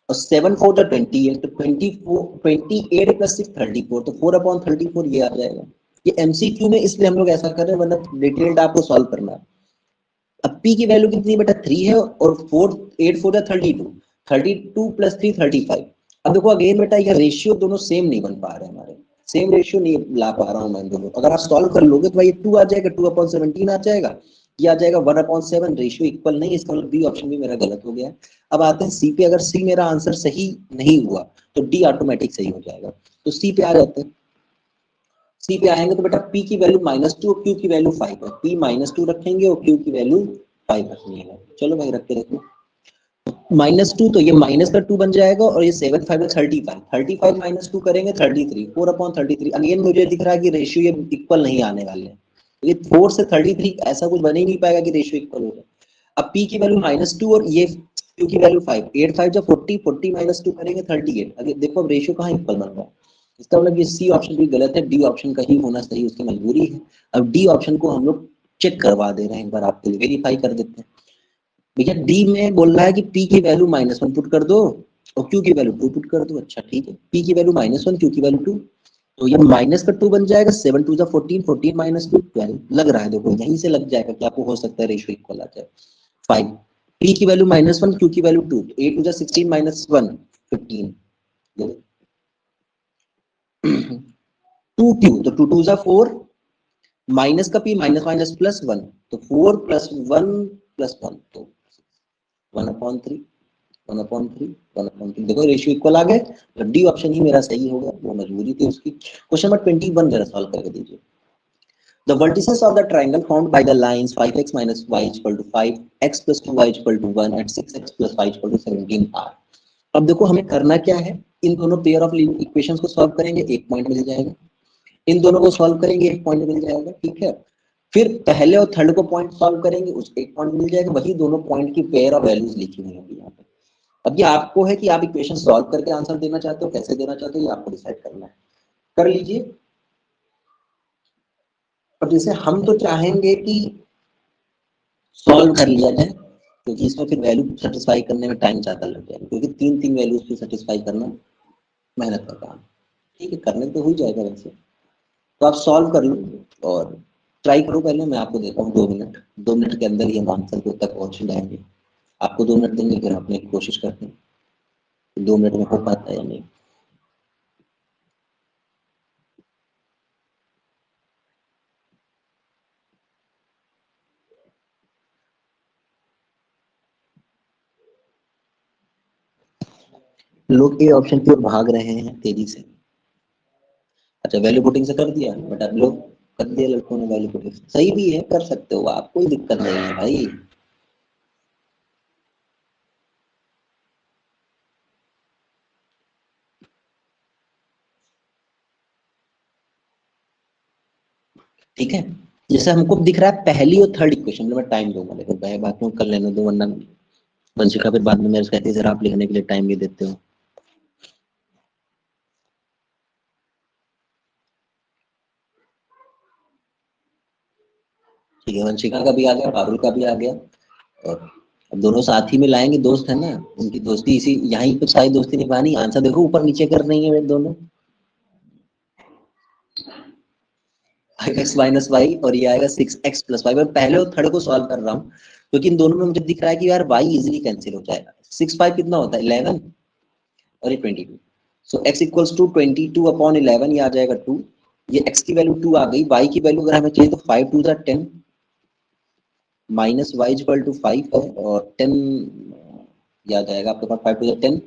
और 7 4 28, तो 28 प्लस 6 34, तो 4/34 ये आ जाएगा। ये एमसीक्यू में इसलिए हम लोग ऐसा कर रहे हैं, मतलब डिटेल्ड आपको सॉल्व करना है। अब p की वैल्यू कितनी बेटा 3 है, और 4 8 4 32, 32 प्लस 3 35। अब देखो अगेन बेटा ये रेशियो दोनों सेम नहीं बन पा रहे हमारे, सेम रेशियो नहीं ला पा रहा हूं मैं दोनों। अगर आप सॉल्व कर लोगे तो भाई 2 आ जाएगा, 2/17 आ जाएगा, ये आ जाएगा 1/7, रेशियो इक्वल नहीं, इसका मतलब बी ऑप्शन भी मेरा गलत हो गया है। अब आते हैं सी पे, अगर सी मेरा आंसर सही नहीं हुआ तो डी ऑटोमेटिक सही हो जाएगा, तो सी पे आ जाते हैं। सी पे आएंगे तो बेटा पी की वैल्यू -2 और क्यू की वैल्यू 5 है। पी -2 रखेंगे और क्यू की वैल्यू 5 रखनी है। चलो भाई रख के देखो, -2 तो ये माइनस का 2 बन जाएगा और ये 7 5 है 35, 35 -2 करेंगे 33, 4/33। अगेन मुझे दिख रहा है कि रेशियो ये इक्वल नहीं आने वाले हैं, ये 4 से 33 ऐसा कुछ बन ही नहीं पाएगा कि रेशियो इक्वल हो जाए। अब p की वैल्यू -2 और ये q की वैल्यू 5, 8 5 जब 40, 40 -2 करेंगे 38। अगर देखो अब रेशियो कहाँ इक्वल बन रहा है, इसका मतलब ये सी ऑप्शन भी गलत है, डी ऑप्शन का ही होना सही, उसकी मजबूरी है। अब डी ऑप्शन को हम लोग चेक करवा दे रहे हैं, एक बार आपके लिए वेरीफाई कर देते हैं। भैया डी में बोल रहा है कि p की वैल्यू -1 पुट कर दो और q की वैल्यू 2 पुट कर दो। अच्छा ठीक है, p की वैल्यू -1, q की वैल्यू 2, तो ये माइनस का 2 बन जाएगा, 7 2 14, 14 -2 12 लग रहा है। देखो यहीं से लग जाएगा कि आपको हो सकता है रेशियो इक्वल आ जाए। 5, p की वैल्यू -1, q की वैल्यू 2, 8 2 16 -1 15, 2q तो 2 2 4, माइनस का p माइनस माइनस प्लस 1, तो 4 + 1 + 1 तो 1/3, 1/3, 1/3। देखो रेशियो इक्वल आ गए, तो डी ऑप्शन ही मेरा सही होगा, वो मजबूरी थी उसकी। क्वेश्चन नंबर 21 जरा सॉल्व करके दीजिए। The vertices of the triangle formed by the lines 5x minus y equal to 5, x plus 2y equal to 1 and 6x plus y equal to 17 are। अब देखो हमें करना क्या है, इन दोनों पेयर ऑफ इक्वेशंस को सॉल्व करेंगे, एक पॉइंट मिल जाएगा। इन दोनों को सॉल्व करेंगे, एक पॉइंट मिल जाएगा, ठीक है। फिर पहले और थर्ड को पॉइंट सॉल्व करेंगे, उसको एक पॉइंट मिल जाएगा। वही दोनों पॉइंट की पेयर ऑफ वैल्यूज लिखी हुई होंगी यहाँ पे। अब ये आपको है कि आप इक्वेशन सॉल्व करके आंसर देना चाहते हो, कैसे देना चाहते हो, ये आपको डिसाइड करना है, कर लीजिए। और जैसे हम तो चाहेंगे कि सॉल्व कर लिया जाए, क्योंकि इसमें फिर वैल्यू सेटिस्फाई करने में टाइम ज्यादा लग जाएगा, क्योंकि 3 वैल्यूज को सेटिस्फाई करना मेहनत का काम। ठीक है, करने तो हो ही जाएगा वैसे, तो आप सॉल्व कर लो और ट्राई करो। पहले मैं आपको देता हूँ 2 मिनट, 2 मिनट के अंदर ही हम आंसर को तक पहुंच जाएंगे। आपको 2 मिनट देंगे, फिर अपने कोशिश करते हैं 2 मिनट में हो पाता है या नहीं। लोग ए ऑप्शन की ओर भाग रहे हैं तेजी से। अच्छा वैल्यू पुटिंग से कर दिया, बट अब लोग कर दिया, लड़कों ने वैल्यू पुटिंग सही भी है, कर सकते हो आप, कोई दिक्कत नहीं है भाई। ठीक है, जैसे हमको दिख रहा है पहली और थर्ड इक्वेशन में मैं टाइम दूंगा, लेकिन पहले बात कर लेने दो, वरना वंशिका फिर बाद में मेरे से कहती है सर आप लिखने के लिए टाइम भी देते हो। ठीक है, वंशिका का भी आ गया, पारुल का भी आ गया, और अब दोनों साथ ही में लाएंगे, दोस्त है ना, उनकी दोस्ती इसी यहीं पे सारी दोस्ती निभानी। आंसर देखो ऊपर नीचे कर रही है दोनों, x माइनस वाई और ये आएगा 6x प्लस वाई। मैं पहले और थर्ड को सॉल्व कर रहा हूँ, क्योंकि इन दोनों में मुझे दिख रहा है कि यार y इजीली कैंसिल हो जाएगा। 6 5 कितना होता है 11 और ये 22, सो x इक्वल्स टू 22/11, ये आ जाएगा 2। ये x की वैल्यू 2 आ गई, y की वैल्यू अगर हमें चाहिए तो 5 2 10 माइनस वाई इक्वल टू 5 है और 10 आ जाएगा आपके पास, 5 2 10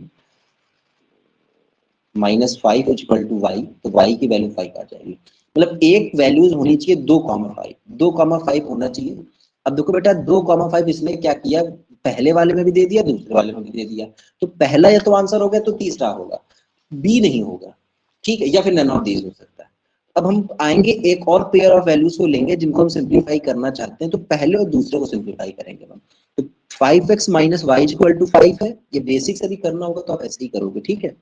-5 इक्वल टू वाई, तो वाई की वैल्यू 5 आ जाएगी। मतलब एक वैल्यूज होनी चाहिए 2,5, 2,5 होना चाहिए। अब देखो बेटा 2,5 इसने क्या किया, पहले वाले में भी दे दिया, दूसरे वाले में भी दे दिया, तो पहला या तो आंसर हो गया तो तीसरा होगा, बी नहीं होगा, ठीक है, या फिर नन ऑफ दीज हो सकता है। अब हम आएंगे एक और पेयर ऑफ वैल्यूज को लेंगे जिनको हम सिंप्लीफाई करना चाहते हैं, तो पहले और दूसरे को सिंप्लीफाई करेंगे हम। तो 5x minus Y equal to 5 है, ये बेसिक से भी करना होगा तो आप ऐसे ही करोगे, ठीक है।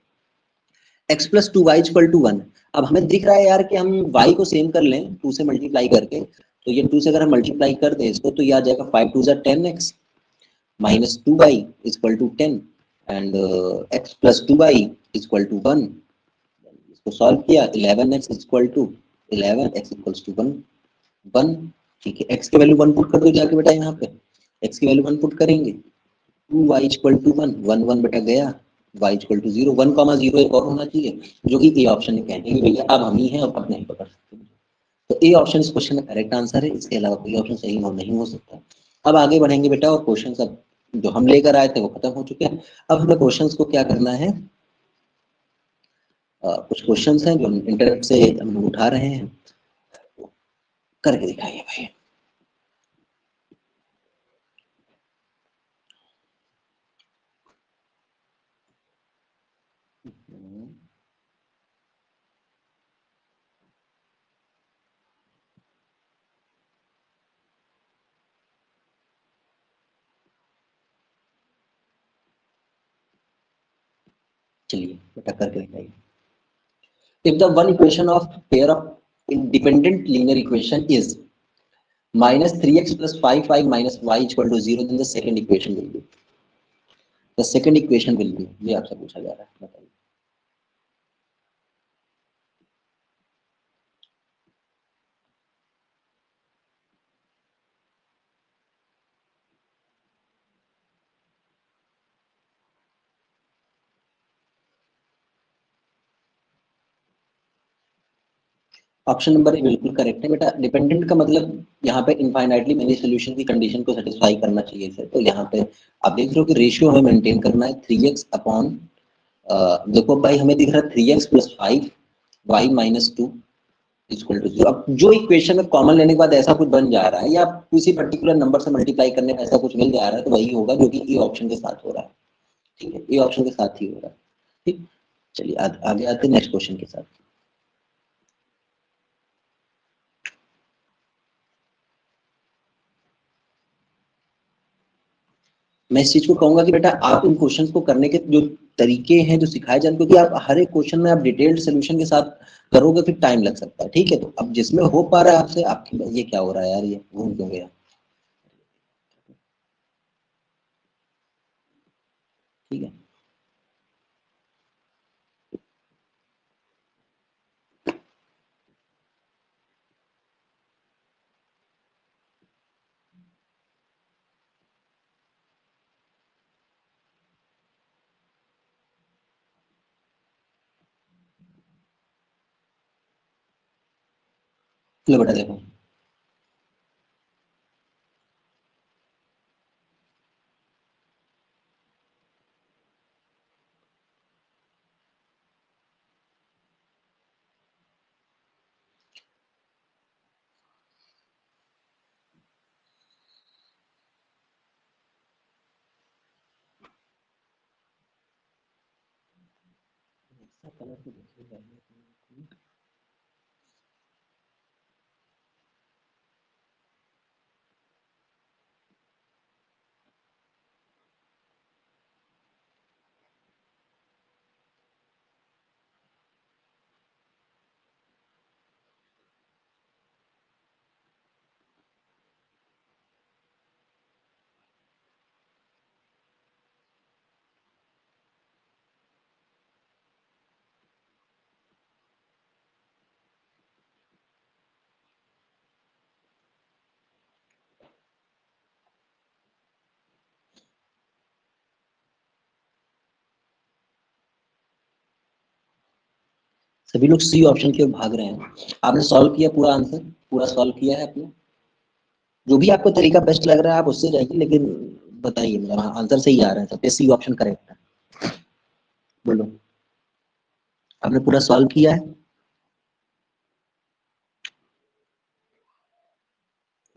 x plus 2y equal to 1। अब हमें दिख रहा है यार कि हम y को सेम कर लें 2 से मल्टीप्लाई करके, तो ये 2 से अगर हम मल्टीप्लाई कर दें इसको, तो ये आ जाएगा 5 2 10x minus 2y equal to 10 and x plus 2y equal to 1। इसको सॉल्व किया, 11x equal to 11, x equals to 1 1। ठीक है, x की वैल्यू 1 पुट कर दो जाके बेटा, यहाँ पे x की वैल्यू 1 पुट करेंगे, 2y इक्वल टू 1 1 1 बेटा गया, y इक्वल टू 0 1,0 एक और होना चाहिए, जो कि ए ऑप्शन में कहते हैं भैया अब हम ही हैं, अब नहीं पकड़ सकते। तो ए ऑप्शन इस क्वेश्चन में करेक्ट आंसर है, इसके अलावा कोई ऑप्शन सही और नहीं हो सकता। अब आगे बढ़ेंगे बेटा, और क्वेश्चन सब जो हम लेकर आए थे वो खत्म हो चुके हैं। अब हमें क्वेश्चंस को क्या करना है, कुछ क्वेश्चंस हैं जो इंटरनेट से हम लोग उठा रहे हैं, करके दिखाइए भाई। चलिए बेटा करके दिखाइए। If the one equation of pair of independent linear equation is minus 3x plus 5y minus y is equal to 0, then the second equation will be, ये आपसे पूछा जा रहा है, बताइए। ऑप्शन नंबर ए बिल्कुल करेक्ट है बेटा। डिपेंडेंट का मतलब यहाँ पे इनफाइनाइटली मेनी सोल्यूशन की कंडीशन को सेटिस्फाई करना चाहिए सर। तो यहाँ पे आप देख रहे हो कि रेशियो हमें मेंटेन करना है 3x अपॉन, देखो भाई हमें दिख रहा है 3x plus 5 y minus 2 equal to 0। अब जो इक्वेशन में कॉमन लेने के बाद ऐसा कुछ बन जा रहा है या किसी पर्टिकुलर नंबर से मल्टीप्लाई करने में ऐसा कुछ मिल जा रहा है तो वही होगा जो कि ए ऑप्शन के साथ हो रहा है। ठीक है, ए ऑप्शन के साथ ही हो रहा है। ठीक, चलिए आगे आते हैं नेक्स्ट क्वेश्चन के साथ। मैं इस चीज को कहूंगा कि बेटा आप इन क्वेश्चंस को करने के जो तरीके हैं जो सिखाए जाते, क्योंकि आप हर एक क्वेश्चन में आप डिटेल्ड सोल्यूशन के साथ करोगे फिर टाइम लग सकता है। ठीक है, तो अब जिसमें हो पा रहा है आपसे, आपकी ये क्या हो रहा है यार, ये घूम क्यों गया। ठीक है, लो बेटा देखो, सभी लोग सी ऑप्शन की ओर भाग रहे हैं। आपने सॉल्व किया पूरा आंसर, पूरा सॉल्व किया है आपने? जो भी आपको तरीका बेस्ट लग रहा है आप उससे जाइए, लेकिन बताइए मतलब आंसर सही आ रहा है, सबके सी ऑप्शन करेक्ट है। बोलो, आपने पूरा सॉल्व किया है?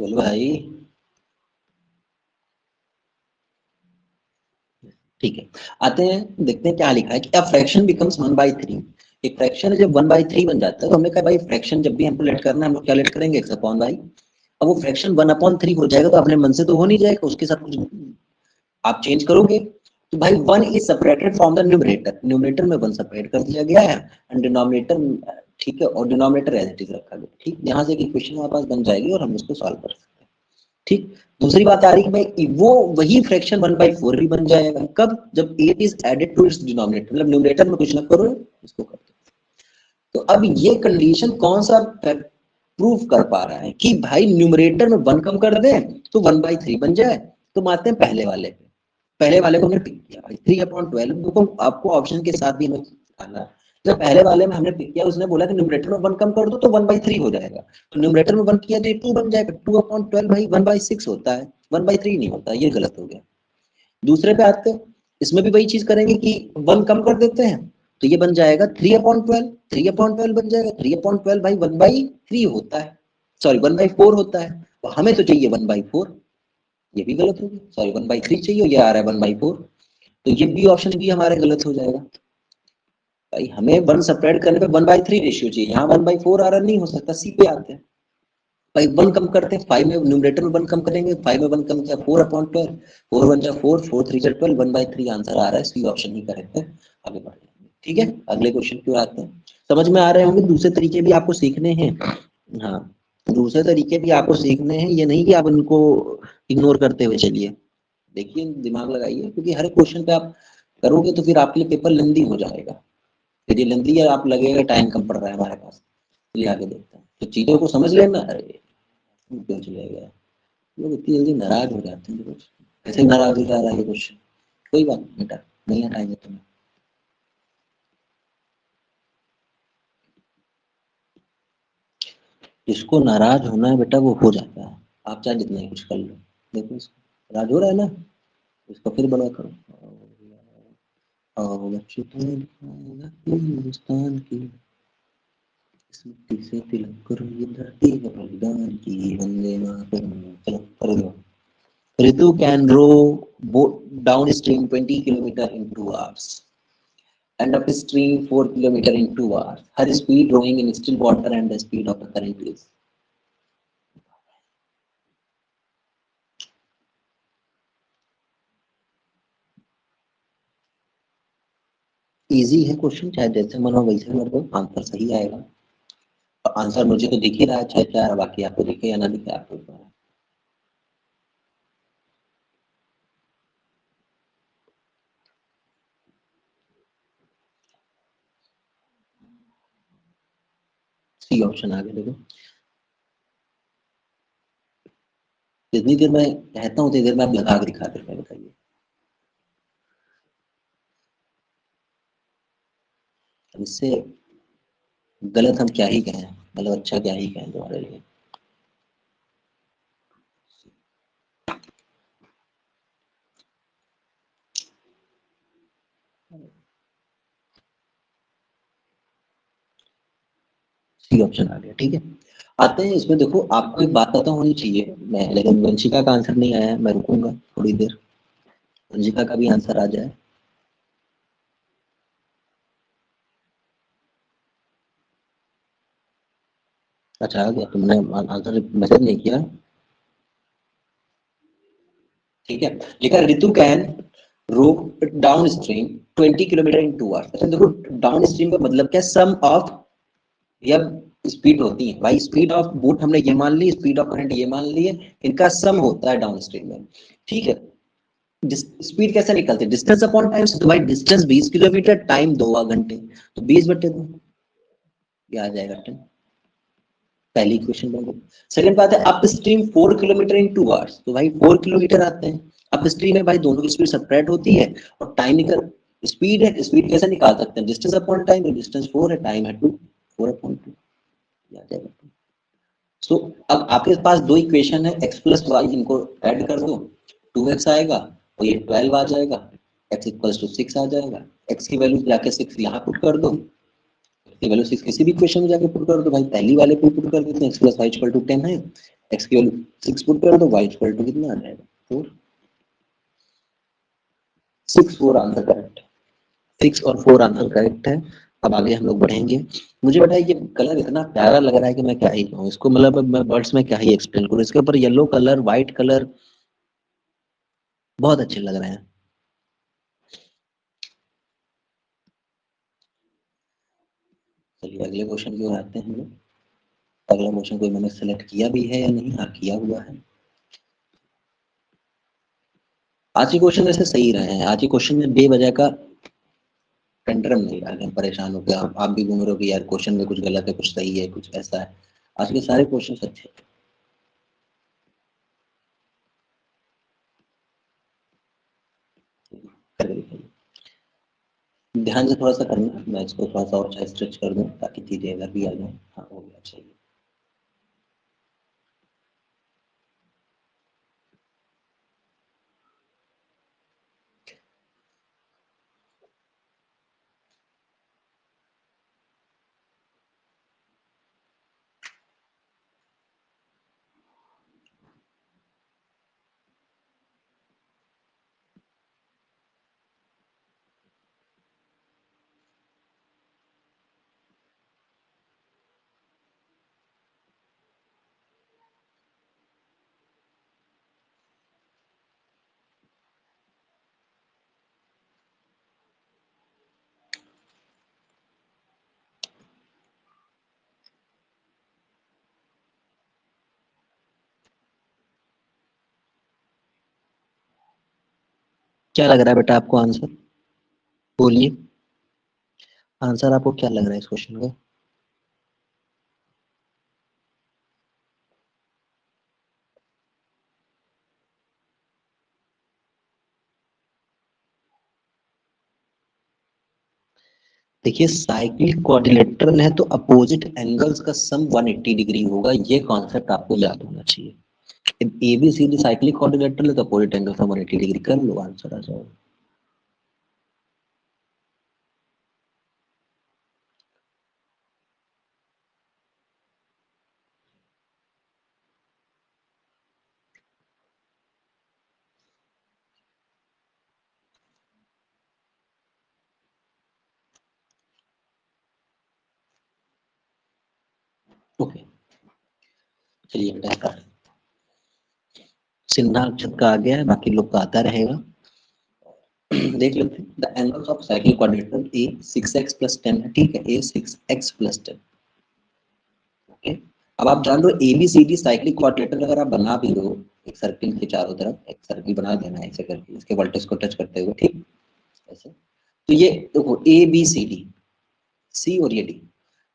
बोलो भाई। ठीक है, आते हैं देखते हैं क्या लिखा है कि अ फ्रैक्शन बिकम्स 1/3। एक फ्रैक्शन जब 1/3 बन जाता है तो हमने कहा भाई फ्रैक्शन जब भी हमको लेट करना है हम लोग क्या लेट करेंगे, x अपॉन वाई। अब वो फ्रैक्शन 1/3 हो जाएगा तो अपने मन से तो हो नहीं जाएगा, उसके साथ कुछ आप चेंज करोगे। तो भाई 1 is separated from the numerator, numerator में 1 सेपरेट कर दिया गया है एंड डिनोमिनेटर, ठीक है, और डिनोमिनेटर एज इट इज रखा गया। ठीक, यहाँ से एक इक्वेशन हमारे पास बन जाएगी और हम उसको सॉल्व कर सकते हैं। ठीक, दूसरी बात आ रही है भाई वो वही फ्रैक्शन 1/4 भी बन जाएगा कब, जब 8 is added to its denominator, मतलब न्यूमरेटर में कुछ ना करो इसको कर दो। तो अब ये कंडीशन कौन सा प्रूव कर पा रहा है कि भाई न्यूमरेटर में 1 कम कर दें तो 1/3 बन जाए। तो आते हैं पहले वाले पे। पहले वाले को हमने पिक किया भाई 3/12। देखो आपको ऑप्शन के साथ भी हमें आना है। जब पहले वाले में हमने पिक किया, उसने बोला कि न्यूमरेटर में 1 कम कर दो तो 1/3 हो जाएगा। तो न्यूमरेटर में 1 किया तो ये 2 बन जाएगा। 2/12 भाई 1/6 होता है, 1/3 नहीं होता, ये गलत हो गया। दूसरे पे आते हैं, इसमें भी वही चीज करेंगे कि 1 कम कर देते हैं तो ये बन जाएगा 3/12। 3/12 बन जाएगा, 3/12 भाई 1/3 होता है। सॉरी 1/4 होता है, तो हमें तो चाहिए 1/4, ये भी गलत हो गया। सॉरी 1/3 चाहिए, ये आ रहा है 1/4, तो ये बी ऑप्शन भी हमारे गलत हो जाएगा। भाई हमें 1 सेपरेट करने पे 1/3 रेशियो चाहिए, यहाँ 1/4 आ रहा, नहीं हो सकता, सी पे आते हैं। भाई 1 कम करते हैं, 5 में न्यूमरेटर में 1 कम करेंगे, 5 में 1 कम किया 4/12, 4 1 जा 4, 4 3 जा 12, 1/3 आंसर आ रहा है, सी ऑप्शन ही करेक्ट है। आगे बढ़ जाएंगे, ठीक है, अगले क्वेश्चन की ओर आते हैं। समझ में आ रहे होंगे, दूसरे तरीके भी आपको सीखने हैं। हाँ, दूसरे तरीके भी आपको सीखने हैं, ये नहीं कि आप उनको इग्नोर करते हुए चलिए। देखिए, दिमाग लगाइए, क्योंकि हर क्वेश्चन पे आप करोगे तो फिर आपके लिए पेपर लेंदी हो जाएगा। फिर ये लेंदी है, आप लगेगा टाइम कम पड़ रहा है हमारे पास। चलिए आगे देखते हैं, तो चीजों को समझ लेना। अरे क्यों चले गया, लोग इतनी जल्दी नाराज हो जाते हैं, कुछ ऐसे नाराज हो जा रहा है कुछ। कोई बात नहीं बेटा, नहीं हटाएंगे तुम्हें। जिसको नाराज होना है बेटा वो हो जाता है, आप चाहे जितना ही कुछ कर लो। देखो इसको नाराज हो रहा है ना, इसको फिर बड़ा करो। आओ बच्चों हिंदुस्तान की, इस मिट्टी से तिलक करो, ये धरती है बलिदान की, वंदे मातरम। चलो कर दो। Ritu can row boat downstream 20 kilometer in 2 hours and upstream 4 kilometer in 2 hours. Her speed rowing in still water and the speed of the current is. Easy है क्वेश्चन, चाहे जैसे मन हो वैसे कर दो, आंसर सही आएगा। आंसर मुझे तो दिख ही रहा है, चाहे क्या, बाकी आपको दिखे या ना दिखे आपको। सी ऑप्शन आगे देखो। जितनी देर मैं कहता हूँ उतनी देर में आप लगा के दिखा देते हैं, बताइए। इससे गलत हम क्या ही कहें, मतलब अच्छा क्या ही कहें तुम्हारे लिए। सी ऑप्शन आ गया, ठीक है। आते हैं इसमें, देखो आपको एक बात पता होनी चाहिए, मैं लेकिन वंशिका का आंसर नहीं आया है, मैं रुकूंगा थोड़ी देर, वंशिका का भी आंसर आ जाए। अच्छा आ गया, तुमने आंसर मैसेज नहीं किया, ठीक है। लिखा Ritu can row down stream 20 kilometre in 2 hours. अच्छा देखो, डाउन स्ट्रीम का मतलब क्या, सम ऑफ, या स्पीड होती है भाई, स्पीड ऑफ बोट हमने ये मान ली, स्पीड ऑफ करंट ये मान ली है, इनका सम होता है डाउन स्ट्रीम में, ठीक है। स्पीड कैसे निकलते हैं, डिस्टेंस अपॉन टाइम, तो भाई डिस्टेंस 20 किलोमीटर, टाइम 2 घंटे, तो 20/2, ये आ जाएगा 10। पहली क्वेश्चन बन गई। सेकंड बात है, up stream 4 kilometre in 2 hours, तो भाई 4 किलोमीटर आते हैं। अप स्ट्रीम में भाई दोनों की स्पीड सेपरेट होती है, और टाइम निकल, स्पीड है, स्पीड कैसे निकाल सकते हैं, डिस्टेंस अपॉन टाइम, डिस्टेंस 4 है, टाइम है 2, 4/2 आ जाएगा। सो अब आपके पास दो इक्वेशन है, एक्स प्लस वाई, इनको ऐड कर दो, 2x आएगा, और ये 12 आ जाएगा, x इक्वल्स टू 6 आ जाएगा। x की वैल्यू जाके 6 यहाँ पुट कर दो, की वैल्यू 6 किसी भी इक्वेशन में जाके पुट कर दो, भाई पहली वाले पे पुट कर देते हैं, x plus y equal to 10 है, x की वैल्यू 6 पुट कर दो, y इक्वल टू कितना आ जाएगा, 4, 6 4 आंसर करेक्ट है। 6 और 4 आंसर करेक्ट है। अब आगे हम लोग बढ़ेंगे। मुझे बेटा ये कलर इतना प्यारा लग रहा है कि मैं क्या ही कहूँ इसको, मतलब अब मैं वर्ड्स में क्या ही एक्सप्लेन करूँ, इसके ऊपर येलो कलर, व्हाइट कलर बहुत अच्छे लग रहे हैं। चलिए अगले क्वेश्चन की ओर आते हैं हम लोग। अगला क्वेश्चन कोई मैंने सेलेक्ट किया भी है या नहीं, हाँ किया हुआ है। आज के क्वेश्चन वैसे सही रहे हैं, आज के क्वेश्चन में बेवजह का कंट्रम नहीं रहा, हम परेशान हो गए, आप भी घूम रहे हो कि यार क्वेश्चन में कुछ गलत है, कुछ सही है, कुछ ऐसा है। आज के सारे क्वेश्चन अच्छे हैं। करके दिखाइए। ध्यान से थोड़ा सा करना, मैं इसको थोड़ा सा और स्ट्रेच कर दूं ताकि चीजें इधर भी आ जाए। हाँ हो गया, चाहिए। क्या लग रहा है बेटा आपको आंसर? बोलिए, आंसर आपको क्या लग रहा है इस क्वेश्चन का? देखिए साइक्लिक क्वाड्रिलेटरल है तो अपोजिट एंगल्स का सम 180 डिग्री होगा, ये कॉन्सेप्ट आपको याद होना चाहिए। एबीसीडी साइक्लिक क्वाड्रिलेटरल है तो अपोजिट एंगल का 180 डिग्री, कर लो आंसर आ जाओ। ओके, चलिए बेटा start। सिन्हा अक्षत का आ गया है, बाकी लोग का आता रहेगा। देख लेते हैं। The angles of cyclic quadrilateral A 6x plus 10 है, ठीक है, ए 6x प्लस 10। ओके, अब आप जान लो एबीसीडी साइक्लिक क्वाड्रिलेटरल अगर आप बना भी लो, एक सर्किल के चारों तरफ एक सर्किल बना देना है ऐसे करके, इसके वर्टेक्स को टच करते हुए, ठीक ऐसे। तो ये देखो ए बी सी डी, सी और ये डी,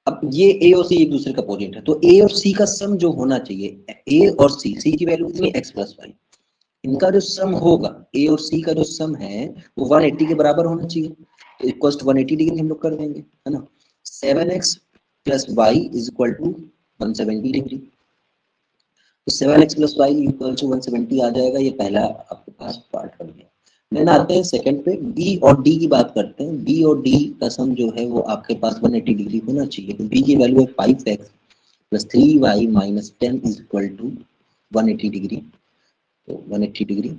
अब ये ए और सी एक दूसरे का अपोजिट है, तो ए और सी का सम जो होना चाहिए, ए और सी की वैल्यू कितनी, एक्स प्लस वाई, इनका जो सम होगा ए और सी का जो सम है वो 180 के बराबर होना चाहिए, तो इक्वल टू 180 डिग्री हम लोग कर देंगे, है ना। 7x plus y is equal to 170 degree, तो 7x plus y equal to 170 आ जाएगा, ये पहला आपके पास पार्ट बन गया। देन आते हैं सेकंड पे, बी और डी की बात करते हैं। बी और डी का सम जो है वो आपके पास 180 डिग्री होना चाहिए, तो बी की वैल्यू है 5x plus 3y minus 10 is equal to 180 degree, तो 180 degree.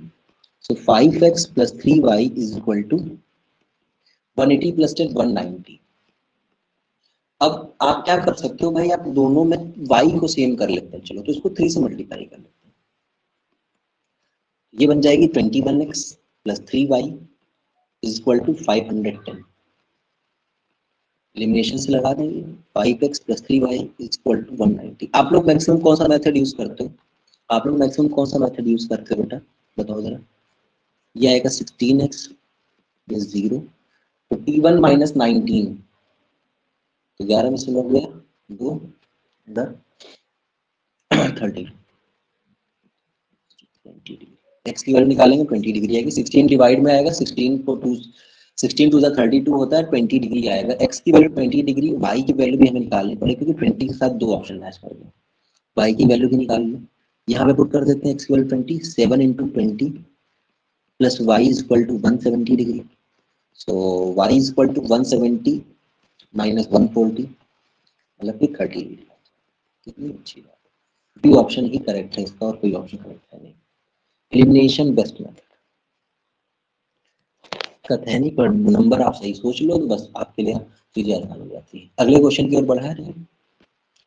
So 5x plus 3y is equal to 180 plus 10 190। अब आप क्या कर सकते हो भाई, आप दोनों में y को सेम कर लेते हैं, चलो तो इसको 3 से मल्टीप्लाई कर लेते हैं, ये बन जाएगी 21x plus 3y is equal to 510। Elimination से लगा देंगे, 5x plus 3y is equal to 190। आप लोग मैक्सिमम कौन सा मेथड यूज करते हो? आप लोग मैक्सिमम कौन सा मेथड यूज करते हो बेटा, बताओ जरा। ये आएगा 16x प्लस 0, तो T1 माइनस 19, तो 11 में से लग गया 2 इधर 30, 20 डिग्री। एक्स की वैल्यू निकालेंगे 20 डिग्री आएगी, 16 डिवाइड में आएगा, 16 को 2, 16 टू 32 होता है, 20 डिग्री आएगा। एक्स की वैल्यू 20 डिग्री, वाई की वैल्यू भी हमें निकालनी पड़ेगी क्योंकि 20 के साथ दो ऑप्शन मैच कर दो, वाई की वैल्यू भी निकाल लो। यहाँ पे पुट कर देते हैं एक्स की value 20, 7 into 20 plus y is equal to 170 degree, so y is equal to 170 minus 140 मतलब कि 30 डिग्री। कितनी अच्छी बात है, बी ऑप्शन ही करेक्ट है इसका, और कोई ऑप्शन करेक्ट है नहीं। एलिमिनेशन बेस्ट मेथड कहते हैं नहीं, पर नंबर आप सही सोच लो तो बस आपके लिए चीजें आसान हो जाती है। अगले क्वेश्चन की ओर बढ़ा रहे हैं,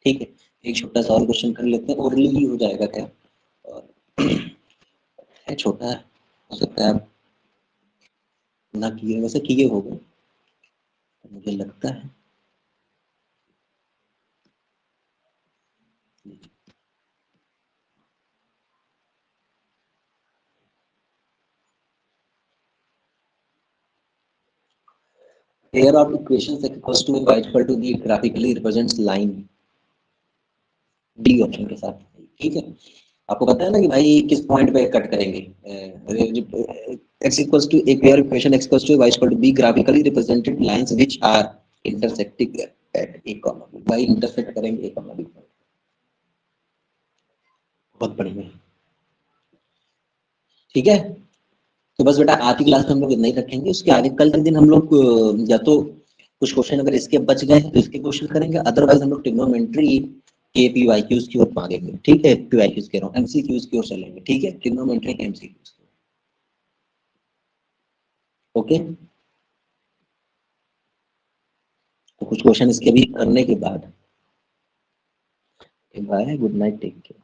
ठीक है। एक छोटा सा और क्वेश्चन कर लेते हैं, ओरली ही हो जाएगा क्या, और है छोटा है, हो सकता है आप ना किए, वैसे किए होगा मुझे लगता है। Pair of equations x equals to y equal to b graphically represents line, D option के साथ, ठीक है। आपको पता है ना कि भाई किस पॉइंट पे कट करेंगे, x equals to a pair equation x equals to y equal to b graphically represented lines which are intersecting at a comma b, भाई इंटरसेक्ट करेंगे a comma b, बहुत बढ़िया, ठीक है। तो बस बेटा आज की क्लास में हम लोग इतना ही रखेंगे, उसके आगे कल के दिन हम लोग या तो कुछ क्वेश्चन अगर इसके बच गए तो इसके क्वेश्चन करेंगे, अदरवाइज हम लोग ट्रिग्नोमेट्री के पी वाई क्यूज की ओर भागेंगे, ठीक है, पी वाई क्यूज कह रहा हूँ, एमसीक्यूज की ओर चलेंगे, ठीक है, ट्रिग्नोमेट्री के एमसीक्यूज। ओके, तो कुछ क्वेश्चन इसके भी करने के बाद bye, good night, take care.